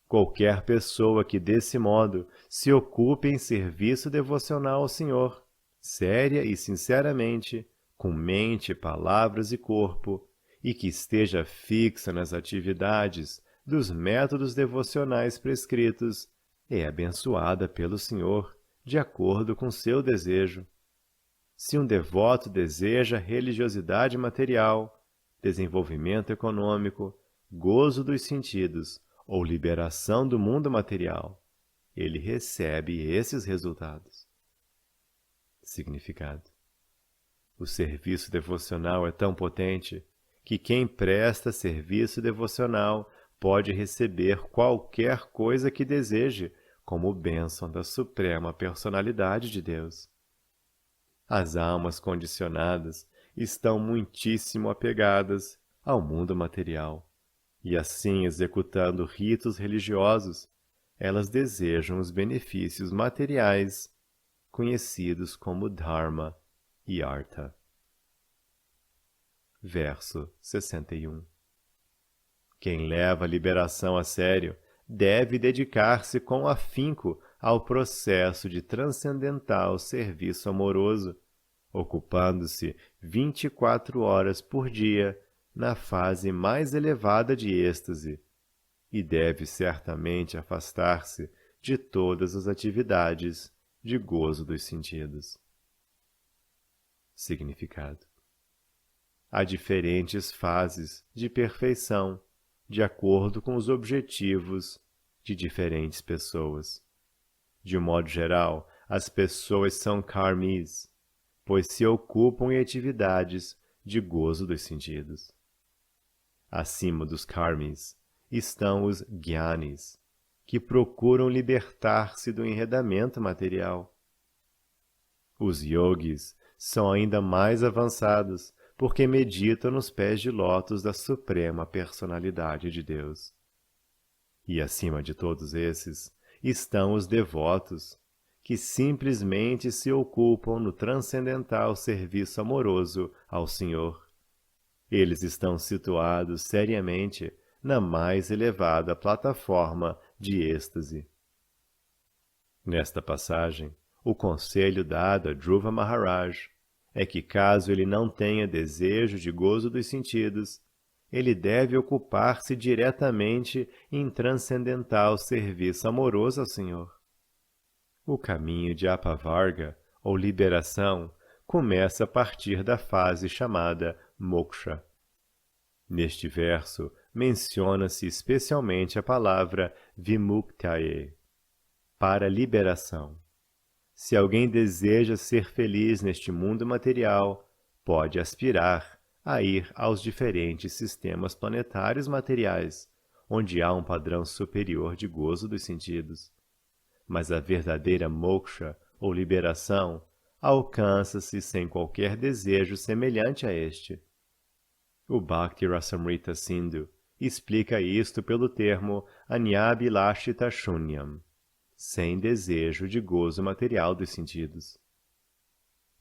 Qualquer pessoa que desse modo se ocupe em serviço devocional ao Senhor, séria e sinceramente, com mente, palavras e corpo, e que esteja fixa nas atividades dos métodos devocionais prescritos, é abençoada pelo Senhor, de acordo com seu desejo. Se um devoto deseja religiosidade material, desenvolvimento econômico, gozo dos sentidos ou liberação do mundo material, ele recebe esses resultados. Significado. O serviço devocional é tão potente que quem presta serviço devocional pode receber qualquer coisa que deseje como bênção da suprema personalidade de Deus. As almas condicionadas estão muitíssimo apegadas ao mundo material, e assim, executando ritos religiosos, elas desejam os benefícios materiais, conhecidos como Dharma e Artha. Verso 61. Quem leva a liberação a sério deve dedicar-se com afinco ao processo de transcendental serviço amoroso, ocupando-se 24 horas por dia na fase mais elevada de êxtase, e deve certamente afastar-se de todas as atividades de gozo dos sentidos. Significado. Há diferentes fases de perfeição, de acordo com os objetivos de diferentes pessoas. De um modo geral, as pessoas são karmis, pois se ocupam em atividades de gozo dos sentidos. Acima dos karmis estão os gyanis, que procuram libertar-se do enredamento material. Os yogis são ainda mais avançados, porque meditam nos pés de lótus da suprema personalidade de Deus. E acima de todos esses estão os devotos, que simplesmente se ocupam no transcendental serviço amoroso ao Senhor. Eles estão situados seriamente na mais elevada plataforma de êxtase. Nesta passagem, o conselho dado a Dhruva Maharaj é que, caso ele não tenha desejo de gozo dos sentidos, ele deve ocupar-se diretamente em transcendental serviço amoroso ao Senhor. O caminho de apavarga, ou liberação, começa a partir da fase chamada moksha. Neste verso, menciona-se especialmente a palavra vimuktaye, para liberação. Se alguém deseja ser feliz neste mundo material, pode aspirar a ir aos diferentes sistemas planetários materiais, onde há um padrão superior de gozo dos sentidos. Mas a verdadeira moksha, ou liberação, alcança-se sem qualquer desejo semelhante a este. O Bhakti Rasamrita Sindhu explica isto pelo termo Anyabhilashita Shunyam, sem desejo de gozo material dos sentidos.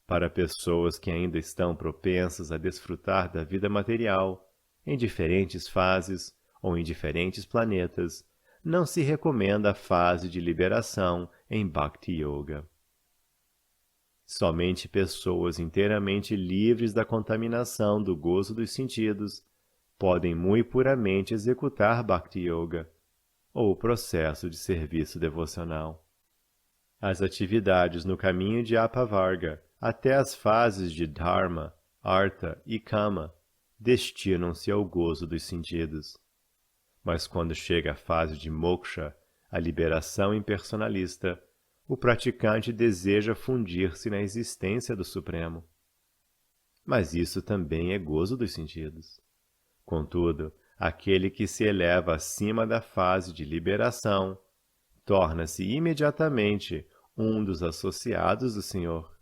Para pessoas que ainda estão propensas a desfrutar da vida material, em diferentes fases ou em diferentes planetas, não se recomenda a fase de liberação em Bhakti Yoga. Somente pessoas inteiramente livres da contaminação do gozo dos sentidos podem muito puramente executar Bhakti Yoga, ou o processo de serviço devocional. As atividades no caminho de Apavarga até as fases de Dharma, Artha e Kama destinam-se ao gozo dos sentidos. Mas quando chega a fase de Moksha, a liberação impersonalista, o praticante deseja fundir-se na existência do Supremo. Mas isso também é gozo dos sentidos. Contudo, aquele que se eleva acima da fase de liberação torna-se imediatamente um dos associados do Senhor,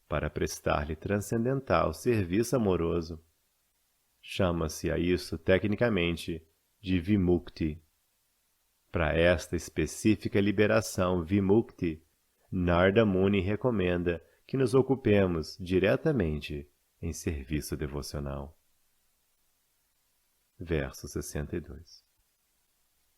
para prestar-lhe transcendental serviço amoroso. Chama-se a isso tecnicamente de Vimukti. Para esta específica liberação Vimukti, Narada Muni recomenda que nos ocupemos diretamente em serviço devocional. Verso 62.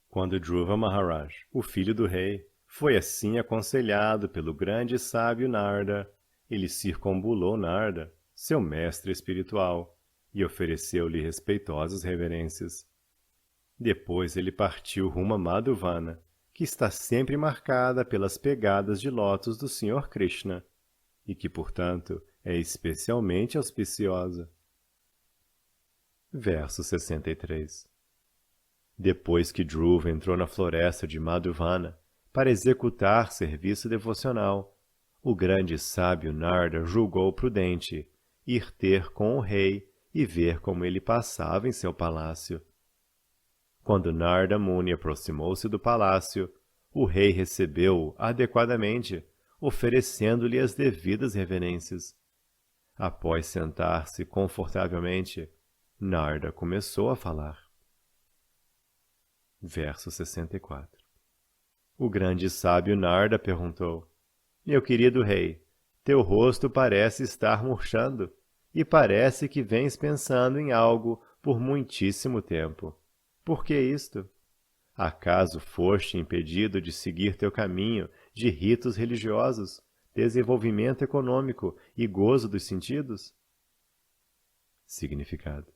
Quando Dhruva Maharaj, o filho do rei, foi assim aconselhado pelo grande sábio Narada, ele circunambulou Narada, seu mestre espiritual, e ofereceu-lhe respeitosas reverências. Depois ele partiu rumo a Madhuvana, que está sempre marcada pelas pegadas de lótus do Sr. Krishna, e que, portanto, é especialmente auspiciosa. Verso 63. Depois que Dhruva entrou na floresta de Madhuvana para executar serviço devocional, o grande sábio Narada julgou prudente ir ter com o rei e ver como ele passava em seu palácio. Quando Narada Muni aproximou-se do palácio, o rei recebeu-o adequadamente, oferecendo-lhe as devidas reverências. Após sentar-se confortavelmente, Narada começou a falar. Verso 64. O grande sábio Narada perguntou: Meu querido rei, teu rosto parece estar murchando, e parece que vens pensando em algo por muitíssimo tempo. Por que isto? Acaso foste impedido de seguir teu caminho de ritos religiosos, desenvolvimento econômico e gozo dos sentidos? Significado.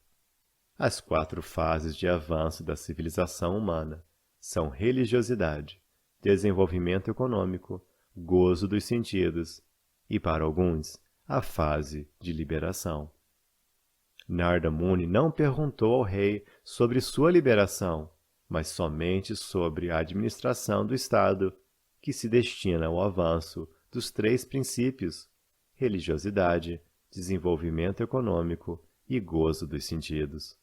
As 4 fases de avanço da civilização humana são religiosidade, desenvolvimento econômico, gozo dos sentidos e, para alguns, a fase de liberação. Narada Muni não perguntou ao rei sobre sua liberação, mas somente sobre a administração do Estado, que se destina ao avanço dos 3 princípios: religiosidade, desenvolvimento econômico e gozo dos sentidos.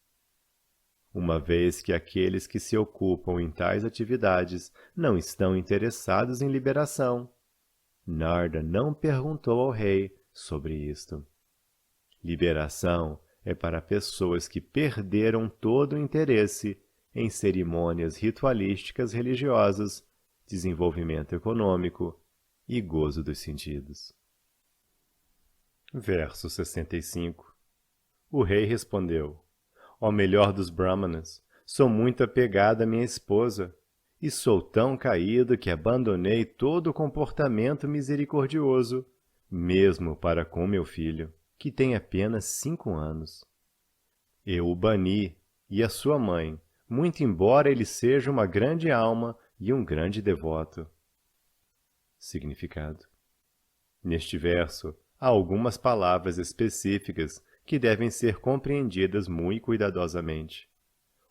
Uma vez que aqueles que se ocupam em tais atividades não estão interessados em liberação, Narada não perguntou ao rei sobre isto. Liberação é para pessoas que perderam todo o interesse em cerimônias ritualísticas religiosas, desenvolvimento econômico e gozo dos sentidos. Verso 65. O rei respondeu: Ó melhor dos Brahmanas, sou muito apegado à minha esposa, e sou tão caído que abandonei todo o comportamento misericordioso, mesmo para com meu filho, que tem apenas 5 anos. Eu o bani, e a sua mãe, muito embora ele seja uma grande alma e um grande devoto. Significado. Neste verso, há algumas palavras específicas que devem ser compreendidas muito cuidadosamente.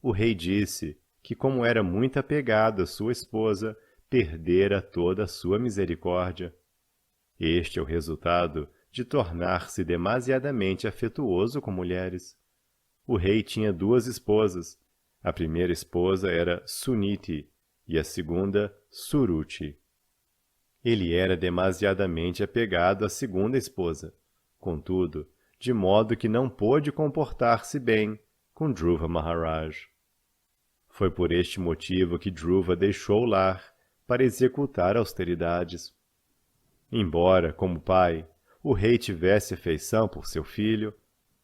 O rei disse que, como era muito apegado à sua esposa, perdera toda a sua misericórdia. Este é o resultado de tornar-se demasiadamente afetuoso com mulheres. O rei tinha 2 esposas. A primeira esposa era Suniti e a segunda, Suruchi. Ele era demasiadamente apegado à segunda esposa, contudo, de modo que não pôde comportar-se bem com Dhruva Maharaj. Foi por este motivo que Dhruva deixou o lar para executar austeridades. Embora, como pai, o rei tivesse afeição por seu filho,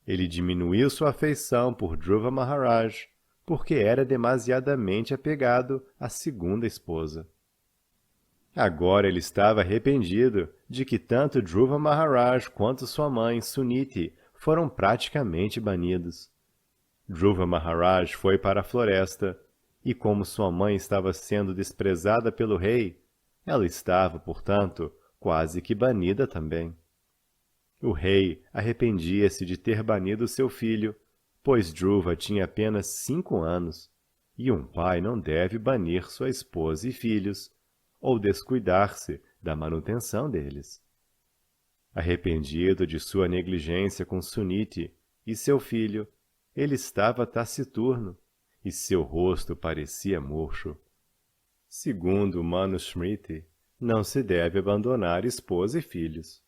ele diminuiu sua afeição por Dhruva Maharaj porque era demasiadamente apegado à segunda esposa. Agora ele estava arrependido de que tanto Dhruva Maharaj quanto sua mãe, Suniti, foram praticamente banidos. Dhruva Maharaj foi para a floresta, e como sua mãe estava sendo desprezada pelo rei, ela estava, portanto, quase que banida também. O rei arrependia-se de ter banido seu filho, pois Dhruva tinha apenas 5 anos, e um pai não deve banir sua esposa e filhos, ou descuidar-se da manutenção deles. Arrependido de sua negligência com Suniti e seu filho, ele estava taciturno, e seu rosto parecia murcho. Segundo o Manusmriti, não se deve abandonar esposa e filhos.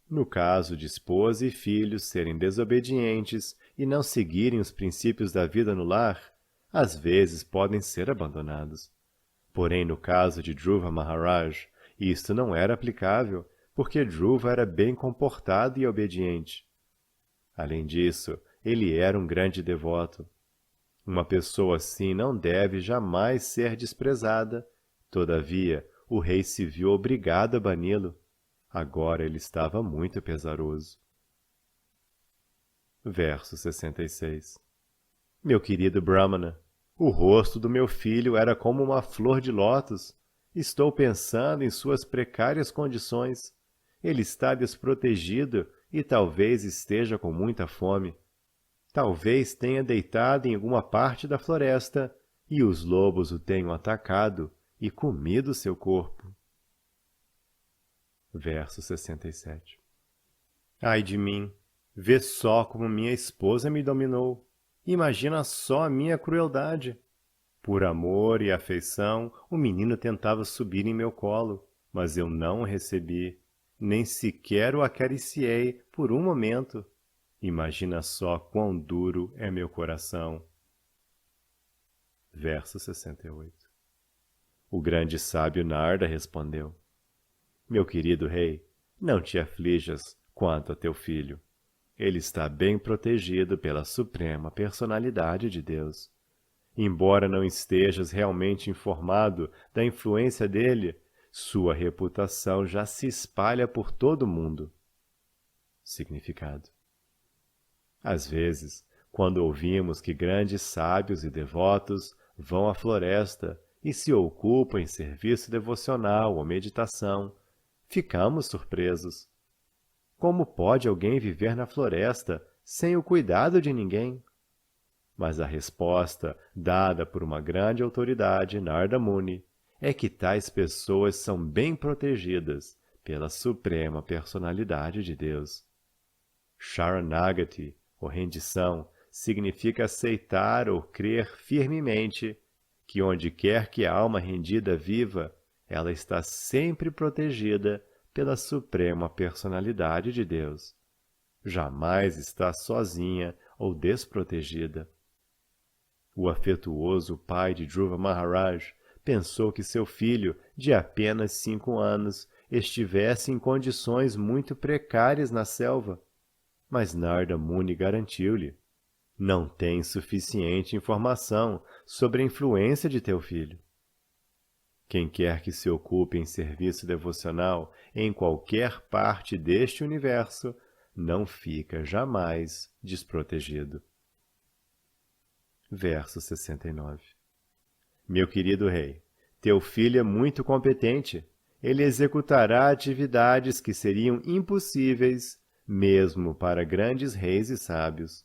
No caso de esposa e filhos serem desobedientes e não seguirem os princípios da vida no lar, às vezes podem ser abandonados. Porém, no caso de Dhruva Maharaj, isto não era aplicável, porque Dhruva era bem comportado e obediente. Além disso, ele era um grande devoto. Uma pessoa assim não deve jamais ser desprezada. Todavia, o rei se viu obrigado a bani-lo. Agora ele estava muito pesaroso. Verso 66. Meu querido Brahmana, o rosto do meu filho era como uma flor de lótus. Estou pensando em suas precárias condições. Ele está desprotegido e talvez esteja com muita fome. Talvez tenha deitado em alguma parte da floresta e os lobos o tenham atacado e comido seu corpo. Verso 67. Ai de mim! Vê só como minha esposa me dominou. Imagina só a minha crueldade. Por amor e afeição, o menino tentava subir em meu colo, mas eu não o recebi, nem sequer o acariciei por um momento. Imagina só quão duro é meu coração. Verso 68. O grande sábio Narda respondeu: Meu querido rei, não te aflijas quanto a teu filho. Ele está bem protegido pela suprema personalidade de Deus. Embora não estejas realmente informado da influência dele, sua reputação já se espalha por todo o mundo. Significado: às vezes, quando ouvimos que grandes sábios e devotos vão à floresta e se ocupam em serviço devocional ou meditação, ficamos surpresos. Como pode alguém viver na floresta sem o cuidado de ninguém? Mas a resposta dada por uma grande autoridade, Narda Muni, é que tais pessoas são bem protegidas pela suprema personalidade de Deus. Sharanagati, ou rendição, significa aceitar ou crer firmemente que onde quer que a alma rendida viva, ela está sempre protegida pela suprema personalidade de Deus. Jamais está sozinha ou desprotegida. O afetuoso pai de Dhruva Maharaj pensou que seu filho, de apenas 5 anos, estivesse em condições muito precárias na selva. Mas Narda Muni garantiu-lhe: não tens suficiente informação sobre a influência de teu filho. Quem quer que se ocupe em serviço devocional em qualquer parte deste universo, não fica jamais desprotegido. Verso 69. Meu querido rei, teu filho é muito competente. ele executará atividades que seriam impossíveis mesmo para grandes reis e sábios.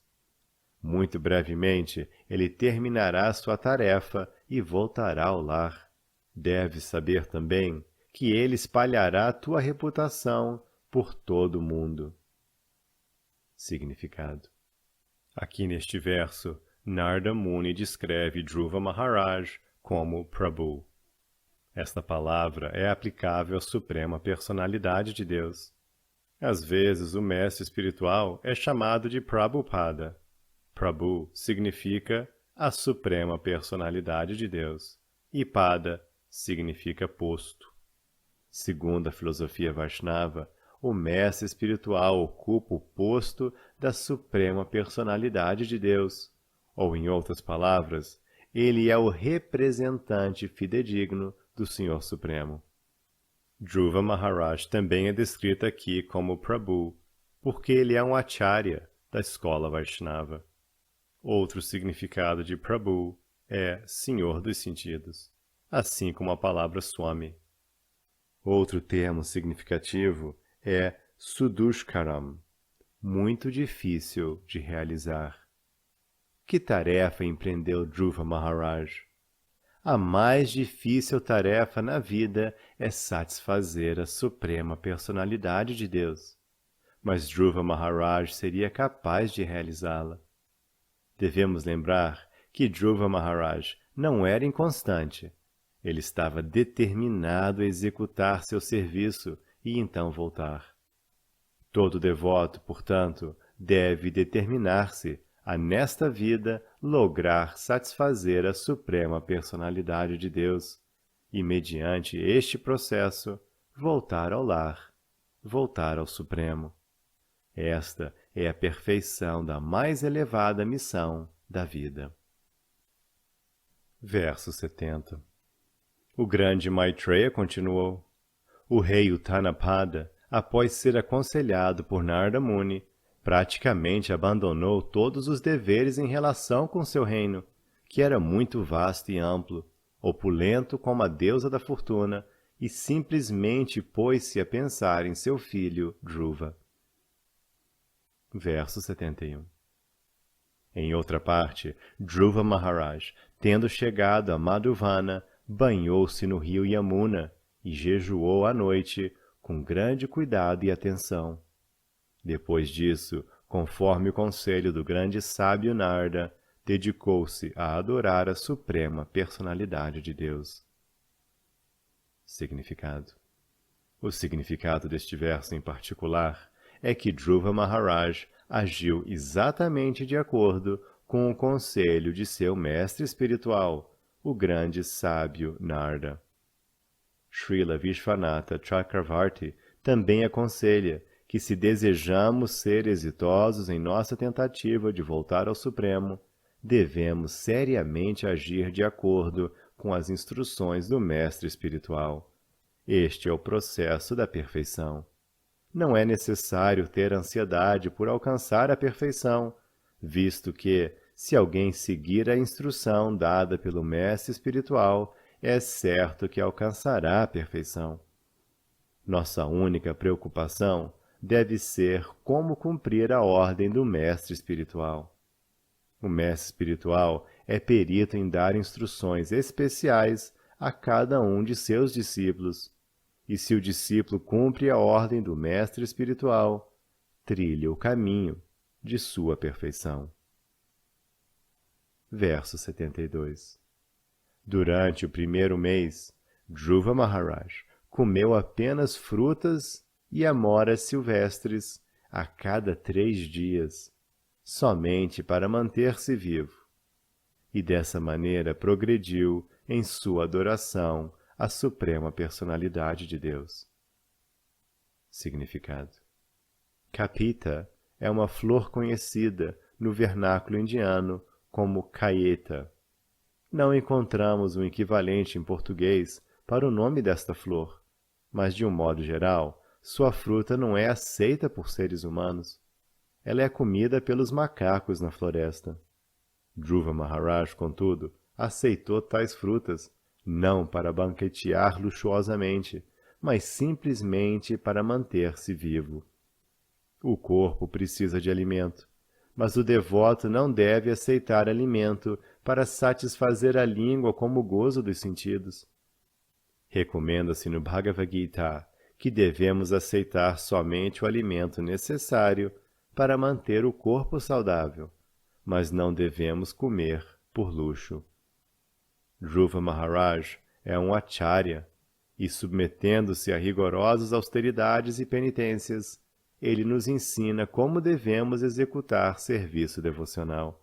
Muito brevemente, ele terminará sua tarefa e voltará ao lar. Deves saber também que ele espalhará tua reputação por todo o mundo. Significado. Aqui neste verso, Narada Muni descreve Dhruva Maharaj como Prabhu. Esta palavra é aplicável à suprema personalidade de Deus. Às vezes, o mestre espiritual é chamado de Prabhupada. Prabhu significa a suprema personalidade de Deus, e Pada significa posto. Segundo a filosofia Vaishnava, o mestre espiritual ocupa o posto da suprema personalidade de Deus, ou, em outras palavras, ele é o representante fidedigno do Senhor Supremo. Dhruva Maharaj também é descrito aqui como Prabhu, porque ele é um acharya da escola Vaishnava. Outro significado de Prabhu é Senhor dos Sentidos, assim como a palavra Swami. Outro termo significativo é Sudushkaram, muito difícil de realizar. Que tarefa empreendeu Dhruva Maharaj? A mais difícil tarefa na vida é satisfazer a suprema personalidade de Deus. Mas Dhruva Maharaj seria capaz de realizá-la. Devemos lembrar que Dhruva Maharaj não era inconstante. Ele estava determinado a executar seu serviço e então voltar. Todo devoto, portanto, deve determinar-se a, nesta vida, lograr satisfazer a suprema personalidade de Deus e, mediante este processo, voltar ao lar, voltar ao Supremo. Esta é a perfeição da mais elevada missão da vida. Verso 70. O grande Maitreya continuou. O rei Utanapada, após ser aconselhado por Narada Muni, praticamente abandonou todos os deveres em relação com seu reino, que era muito vasto e amplo, opulento como a deusa da fortuna, e simplesmente pôs-se a pensar em seu filho Dhruva. Verso 71. Em outra parte, Dhruva Maharaj, tendo chegado a Madhuvana, banhou-se no rio Yamuna e jejuou à noite com grande cuidado e atenção. Depois disso, conforme o conselho do grande sábio Narada, dedicou-se a adorar a suprema personalidade de Deus. Significado. O significado deste verso em particular é que Dhruva Maharaj agiu exatamente de acordo com o conselho de seu mestre espiritual, o grande sábio Narada. Srila Vishwanatha Chakravarti também aconselha que, se desejamos ser exitosos em nossa tentativa de voltar ao Supremo, devemos seriamente agir de acordo com as instruções do mestre espiritual. Este é o processo da perfeição. Não é necessário ter ansiedade por alcançar a perfeição, visto que, se alguém seguir a instrução dada pelo mestre espiritual, é certo que alcançará a perfeição. Nossa única preocupação deve ser como cumprir a ordem do mestre espiritual. O mestre espiritual é perito em dar instruções especiais a cada um de seus discípulos, e se o discípulo cumpre a ordem do mestre espiritual, trilha o caminho de sua perfeição. Verso 72. Durante o primeiro mês, Dhruva Maharaj comeu apenas frutas e amoras silvestres a cada 3 dias, somente para manter-se vivo, e dessa maneira progrediu em sua adoração à suprema personalidade de Deus. Significado. Kapita é uma flor conhecida no vernáculo indiano como caeta. Não encontramos um equivalente em português para o nome desta flor, mas, de um modo geral, sua fruta não é aceita por seres humanos. Ela é comida pelos macacos na floresta. Dhruva Maharaj, contudo, aceitou tais frutas, não para banquetear luxuosamente, mas simplesmente para manter-se vivo. O corpo precisa de alimento, mas o devoto não deve aceitar alimento para satisfazer a língua como gozo dos sentidos. Recomenda-se no Bhagavad Gita que devemos aceitar somente o alimento necessário para manter o corpo saudável, mas não devemos comer por luxo. Dhruva Maharaj é um acharya, e submetendo-se a rigorosas austeridades e penitências, ele nos ensina como devemos executar serviço devocional.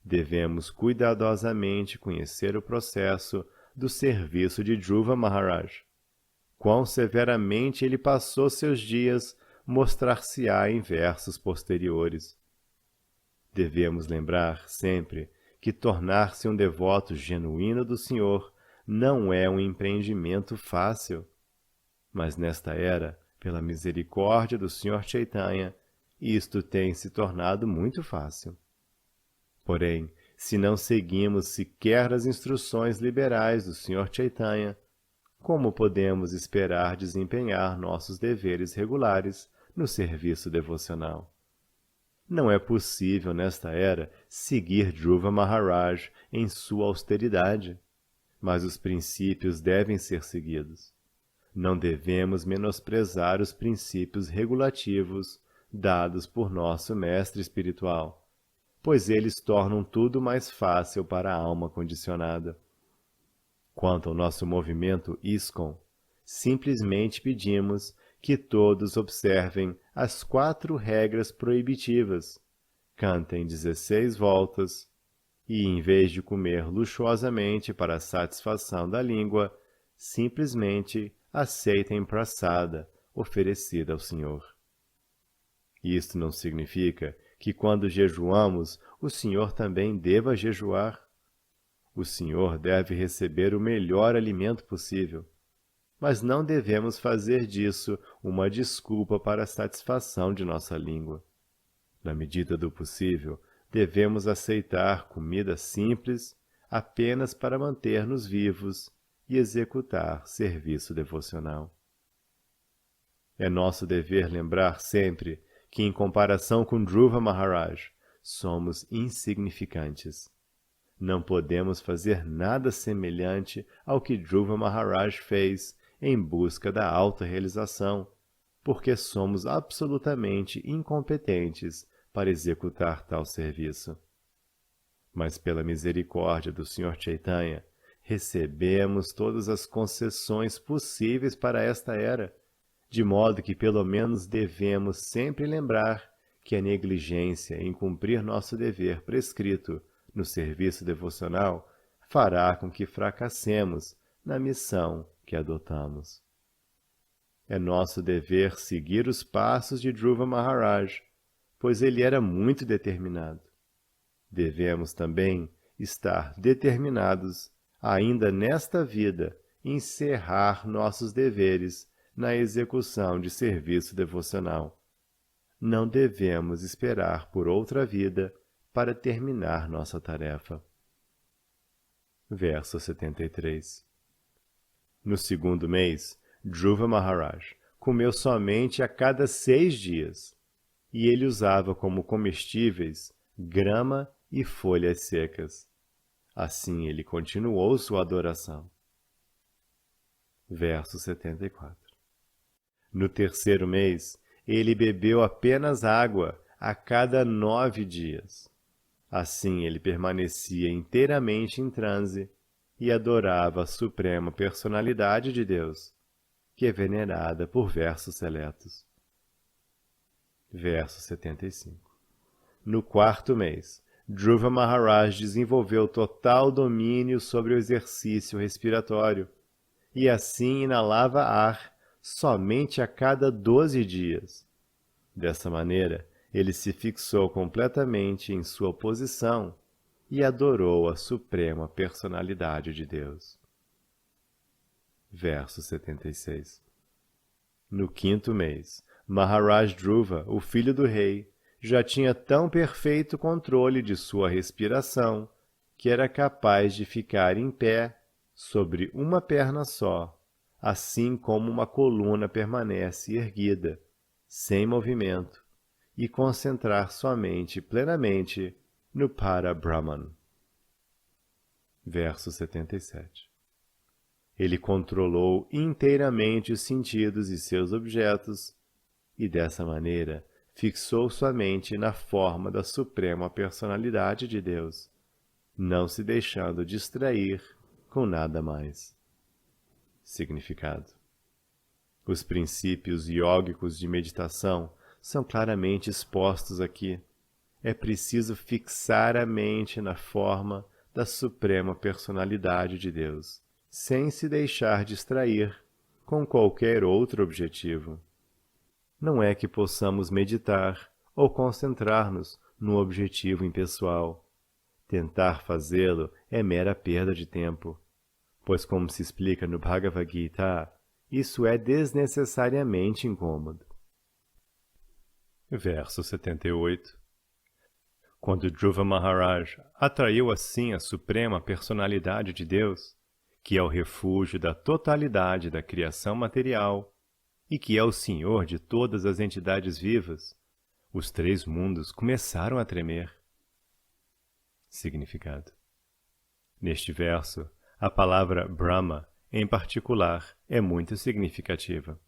Devemos cuidadosamente conhecer o processo do serviço de Dhruva Maharaj. Quão severamente ele passou seus dias mostrar-se-á em versos posteriores. Devemos lembrar sempre que tornar-se um devoto genuíno do Senhor não é um empreendimento fácil, mas nesta era, pela misericórdia do Senhor Chaitanya, isto tem se tornado muito fácil. Porém, se não seguimos sequer as instruções liberais do Senhor Chaitanya, como podemos esperar desempenhar nossos deveres regulares no serviço devocional? Não é possível, nesta era, seguir Dhruva Maharaj em sua austeridade, mas os princípios devem ser seguidos. Não devemos menosprezar os princípios regulativos dados por nosso mestre espiritual, pois eles tornam tudo mais fácil para a alma condicionada. Quanto ao nosso movimento ISKCON, simplesmente pedimos que todos observem as 4 regras proibitivas, cantem 16 voltas e, em vez de comer luxuosamente para a satisfação da língua, simplesmente aceitem prasada oferecida ao Senhor. Isto não significa que quando jejuamos, o Senhor também deva jejuar. O Senhor deve receber o melhor alimento possível, mas não devemos fazer disso uma desculpa para a satisfação de nossa língua. Na medida do possível, devemos aceitar comida simples apenas para manter-nos vivos e executar serviço devocional. É nosso dever lembrar sempre que, em comparação com Dhruva Maharaj, somos insignificantes. Não podemos fazer nada semelhante ao que Dhruva Maharaj fez em busca da autorrealização, porque somos absolutamente incompetentes para executar tal serviço. Mas pela misericórdia do Senhor Chaitanya, recebemos todas as concessões possíveis para esta era, de modo que pelo menos devemos sempre lembrar que a negligência em cumprir nosso dever prescrito no serviço devocional fará com que fracassemos na missão que adotamos. É nosso dever seguir os passos de Dhruva Maharaj, pois ele era muito determinado. Devemos também estar determinados, ainda nesta vida, em encerrar nossos deveres na execução de serviço devocional. Não devemos esperar por outra vida para terminar nossa tarefa. Verso 73. No 2º mês, Dhruva Maharaj comeu somente a cada 6 dias, e ele usava como comestíveis grama e folhas secas. Assim ele continuou sua adoração. Verso 74. No 3º mês, ele bebeu apenas água a cada 9 dias. Assim ele permanecia inteiramente em transe e adorava a suprema personalidade de Deus, que é venerada por versos seletos. Verso 75. No 4º mês, Dhruva Maharaj desenvolveu total domínio sobre o exercício respiratório, e assim inalava ar somente a cada 12 dias. Dessa maneira, ele se fixou completamente em sua posição e adorou a suprema personalidade de Deus. Verso 76. No 5º mês, Maharaj Dhruva, o filho do rei, já tinha tão perfeito controle de sua respiração que era capaz de ficar em pé sobre uma perna só, assim como uma coluna permanece erguida, sem movimento, e concentrar sua mente plenamente no Para-Brahman. Verso 77. Ele controlou inteiramente os sentidos e seus objetos, e dessa maneira fixou sua mente na forma da suprema personalidade de Deus, não se deixando distrair com nada mais. Significado: os princípios iógicos de meditação são claramente expostos aqui. É preciso fixar a mente na forma da suprema personalidade de Deus, sem se deixar distrair com qualquer outro objetivo. Não é que possamos meditar ou concentrar-nos no objetivo impessoal. Tentar fazê-lo é mera perda de tempo, pois, como se explica no Bhagavad Gita, isso é desnecessariamente incômodo. Verso 78. Quando Dhruva Maharaj atraiu assim a suprema personalidade de Deus, que é o refúgio da totalidade da criação material e que é o Senhor de todas as entidades vivas, os três mundos começaram a tremer. Significado: neste verso, a palavra Brahma, em particular, é muito significativa.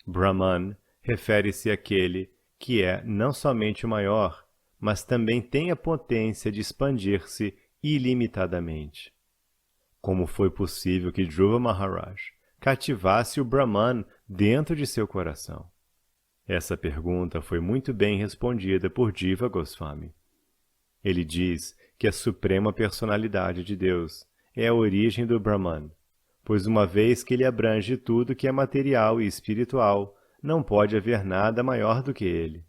Brahman refere-se àquele que é não somente o maior, mas também tem a potência de expandir-se ilimitadamente. Como foi possível que Dhruva Maharaj cativasse o Brahman dentro de seu coração? Essa pergunta foi muito bem respondida por Jiva Goswami. Ele diz que a suprema personalidade de Deus é a origem do Brahman, pois uma vez que ele abrange tudo que é material e espiritual, não pode haver nada maior do que ele.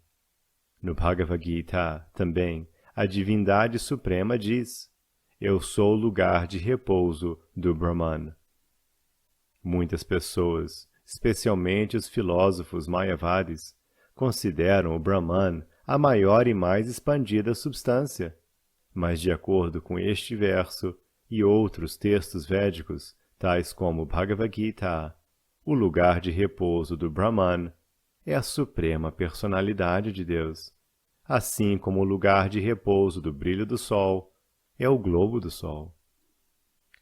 No Bhagavad Gita, também, a divindade suprema diz: eu sou o lugar de repouso do Brahman. Muitas pessoas, especialmente os filósofos mayavadis, consideram o Brahman a maior e mais expandida substância, mas de acordo com este verso e outros textos védicos, tais como o Bhagavad Gita, o lugar de repouso do Brahman é a suprema personalidade de Deus, assim como o lugar de repouso do brilho do sol é o globo do sol.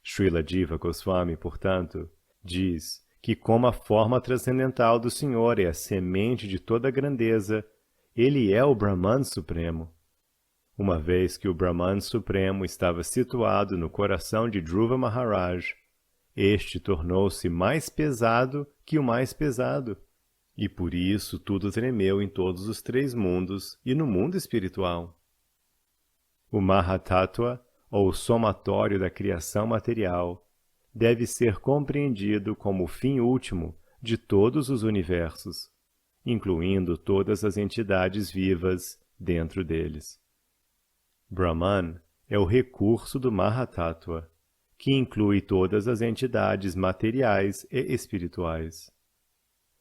Srila Jiva Goswami, portanto, diz que como a forma transcendental do Senhor é a semente de toda a grandeza, ele é o Brahman Supremo. Uma vez que o Brahman Supremo estava situado no coração de Dhruva Maharaj, este tornou-se mais pesado que o mais pesado, e por isso tudo tremeu em todos os três mundos e no mundo espiritual. O Mahatattva, ou somatório da criação material, deve ser compreendido como o fim último de todos os universos, incluindo todas as entidades vivas dentro deles. Brahman é o recurso do Mahatattva, que inclui todas as entidades materiais e espirituais.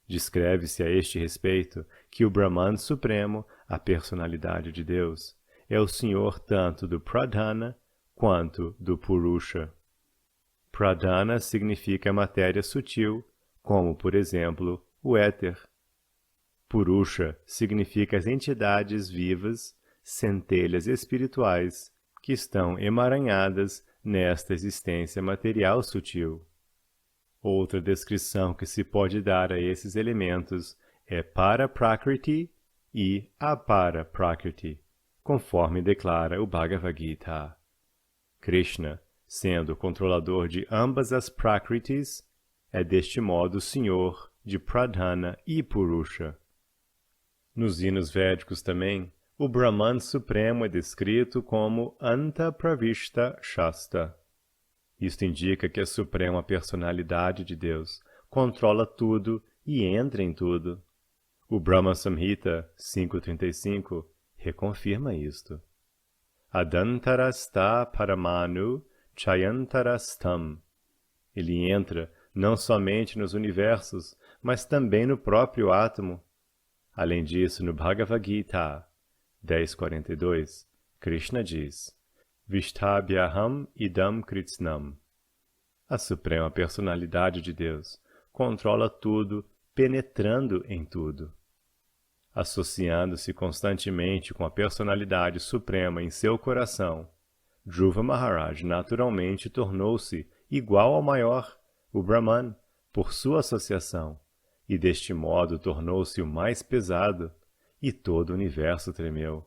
Descreve-se a este respeito que o Brahman Supremo, a personalidade de Deus, é o Senhor tanto do Pradhana quanto do Purusha. Pradhana significa matéria sutil, como, por exemplo, o éter. Purusha significa as entidades vivas, centelhas espirituais, que estão emaranhadas nesta existência material sutil. Outra descrição que se pode dar a esses elementos é Para-Prakriti e Apara-Prakriti, conforme declara o Bhagavad Gita. Krishna, sendo o controlador de ambas as Prakritis, é deste modo o senhor de Pradhana e Purusha. Nos hinos védicos também, o Brahman Supremo é descrito como Anta Pravishta Shasta. Isto indica que a suprema personalidade de Deus controla tudo e entra em tudo. O Brahma Samhita 5.35 reconfirma isto. Adantarasta Paramanu Chayantarastam. Ele entra não somente nos universos, mas também no próprio átomo. Além disso, no Bhagavad Gita 10.42, Krishna diz: Vishtabhyaham idam kritsnam. A suprema personalidade de Deus controla tudo, penetrando em tudo. Associando-se constantemente com a personalidade suprema em seu coração, Dhruva Maharaj naturalmente tornou-se igual ao maior, o Brahman, por sua associação, e deste modo tornou-se o mais pesado, e todo o universo tremeu.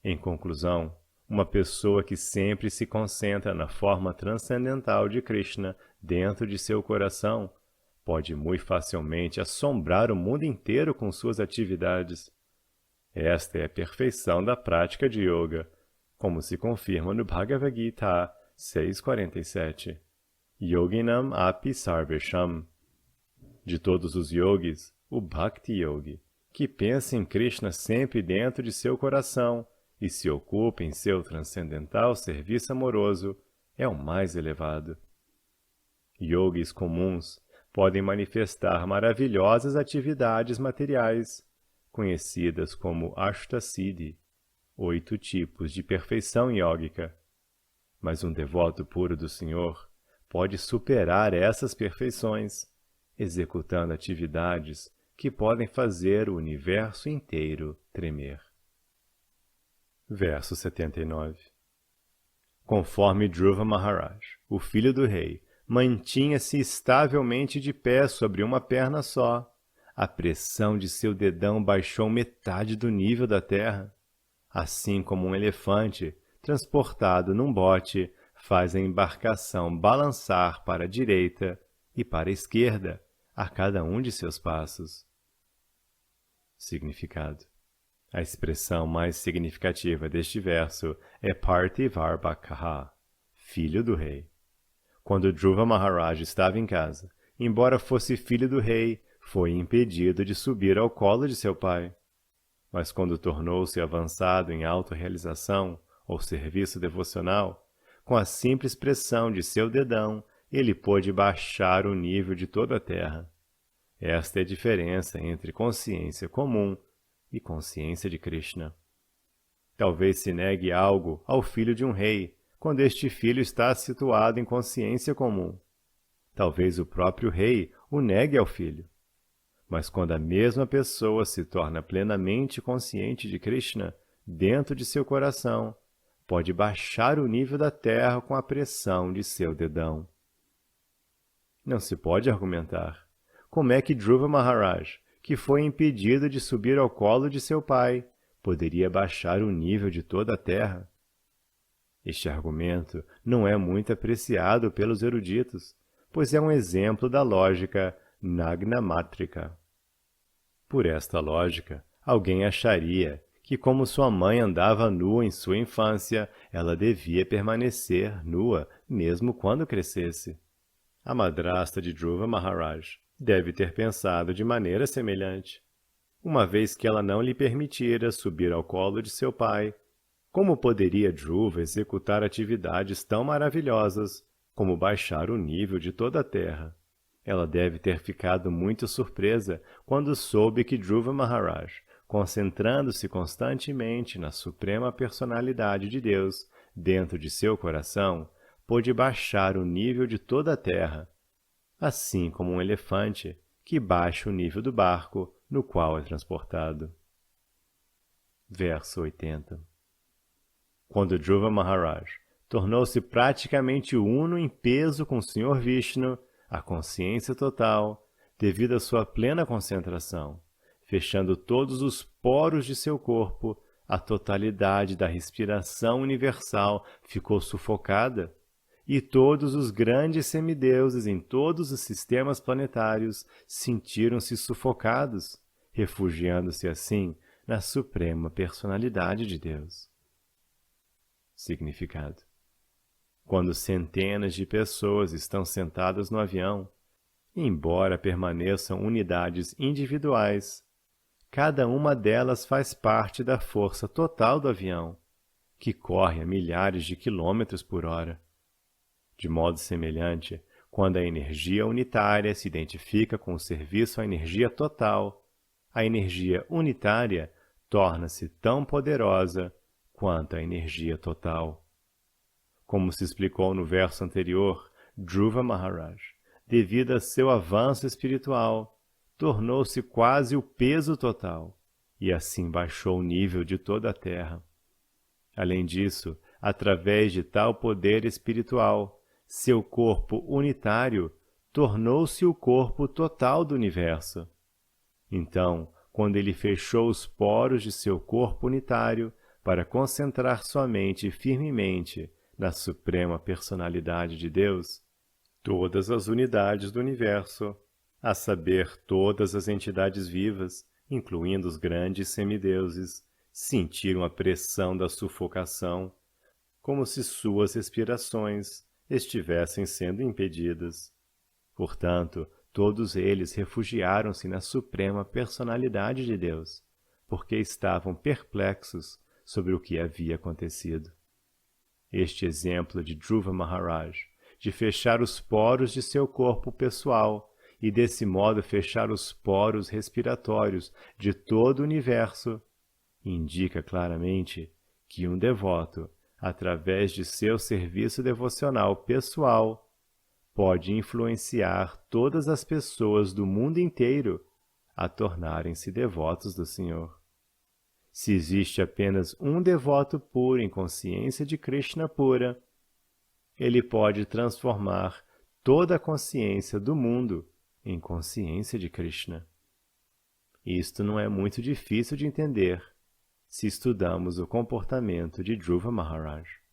Em conclusão, uma pessoa que sempre se concentra na forma transcendental de Krishna dentro de seu coração pode muito facilmente assombrar o mundo inteiro com suas atividades. Esta é a perfeição da prática de yoga, como se confirma no Bhagavad Gita 6.47. Yoginam api sarvesham. De todos os yogis, o Bhakti Yogi, que pensa em Krishna sempre dentro de seu coração e se ocupa em seu transcendental serviço amoroso, é o mais elevado. Yogis comuns podem manifestar maravilhosas atividades materiais, conhecidas como Ashtasiddhi, 8 tipos de perfeição yógica. Mas um devoto puro do Senhor pode superar essas perfeições, executando atividades que podem fazer o universo inteiro tremer. Verso 79. Conforme Dhruva Maharaj, o filho do rei, mantinha-se estavelmente de pé sobre uma perna só, a pressão de seu dedão baixou metade do nível da terra, assim como um elefante, transportado num bote, faz a embarcação balançar para a direita e para a esquerda a cada um de seus passos. Significado. A expressão mais significativa deste verso é Parthivarbhakaha, filho do rei. Quando Dhruva Maharaj estava em casa, embora fosse filho do rei, foi impedido de subir ao colo de seu pai. Mas quando tornou-se avançado em autorrealização ou serviço devocional, com a simples pressão de seu dedão, ele pôde baixar o nível de toda a terra. Esta é a diferença entre consciência comum e consciência de Krishna. Talvez se negue algo ao filho de um rei, quando este filho está situado em consciência comum. Talvez o próprio rei o negue ao filho. Mas quando a mesma pessoa se torna plenamente consciente de Krishna dentro de seu coração, pode baixar o nível da terra com a pressão de seu dedão. Não se pode argumentar. Como é que Dhruva Maharaj, que foi impedido de subir ao colo de seu pai, poderia baixar o nível de toda a terra? Este argumento não é muito apreciado pelos eruditos, pois é um exemplo da lógica Nagnamatrika. Por esta lógica, alguém acharia que, como sua mãe andava nua em sua infância, ela devia permanecer nua mesmo quando crescesse. A madrasta de Dhruva Maharaj deve ter pensado de maneira semelhante. Uma vez que ela não lhe permitira subir ao colo de seu pai, como poderia Dhruva executar atividades tão maravilhosas como baixar o nível de toda a terra? Ela deve ter ficado muito surpresa quando soube que Dhruva Maharaj, concentrando-se constantemente na suprema personalidade de Deus dentro de seu coração, pôde baixar o nível de toda a terra, assim como um elefante que baixa o nível do barco no qual é transportado. Verso 80. Quando Dhruva Maharaj tornou-se praticamente uno em peso com o Sr. Vishnu, a consciência total, devido à sua plena concentração, fechando todos os poros de seu corpo, a totalidade da respiração universal ficou sufocada, e todos os grandes semideuses em todos os sistemas planetários sentiram-se sufocados, refugiando-se assim na suprema personalidade de Deus. Significado. Quando centenas de pessoas estão sentadas no avião, embora permaneçam unidades individuais, cada uma delas faz parte da força total do avião, que corre a milhares de quilômetros por hora. De modo semelhante, quando a energia unitária se identifica com o serviço à energia total, a energia unitária torna-se tão poderosa quanto a energia total. Como se explicou no verso anterior, Dhruva Maharaj devido a seu avanço espiritual, tornou-se quase o peso total, e assim baixou o nível de toda a Terra. Além disso, através de tal poder espiritual, seu corpo unitário tornou-se o corpo total do universo. Então, quando ele fechou os poros de seu corpo unitário para concentrar sua mente firmemente na suprema personalidade de Deus, todas as unidades do universo, a saber, todas as entidades vivas, incluindo os grandes semideuses, sentiram a pressão da sufocação, como se suas respirações estivessem sendo impedidas. Portanto, todos eles refugiaram-se na suprema personalidade de Deus, porque estavam perplexos sobre o que havia acontecido. Este exemplo de Dhruva Maharaj, de fechar os poros de seu corpo pessoal e desse modo fechar os poros respiratórios de todo o universo, indica claramente que um devoto, através de seu serviço devocional pessoal, pode influenciar todas as pessoas do mundo inteiro a tornarem-se devotos do Senhor. Se existe apenas um devoto puro em consciência de Krishna pura, ele pode transformar toda a consciência do mundo em consciência de Krishna. Isto não é muito difícil de entender se estudamos o comportamento de Dhruva Maharaj.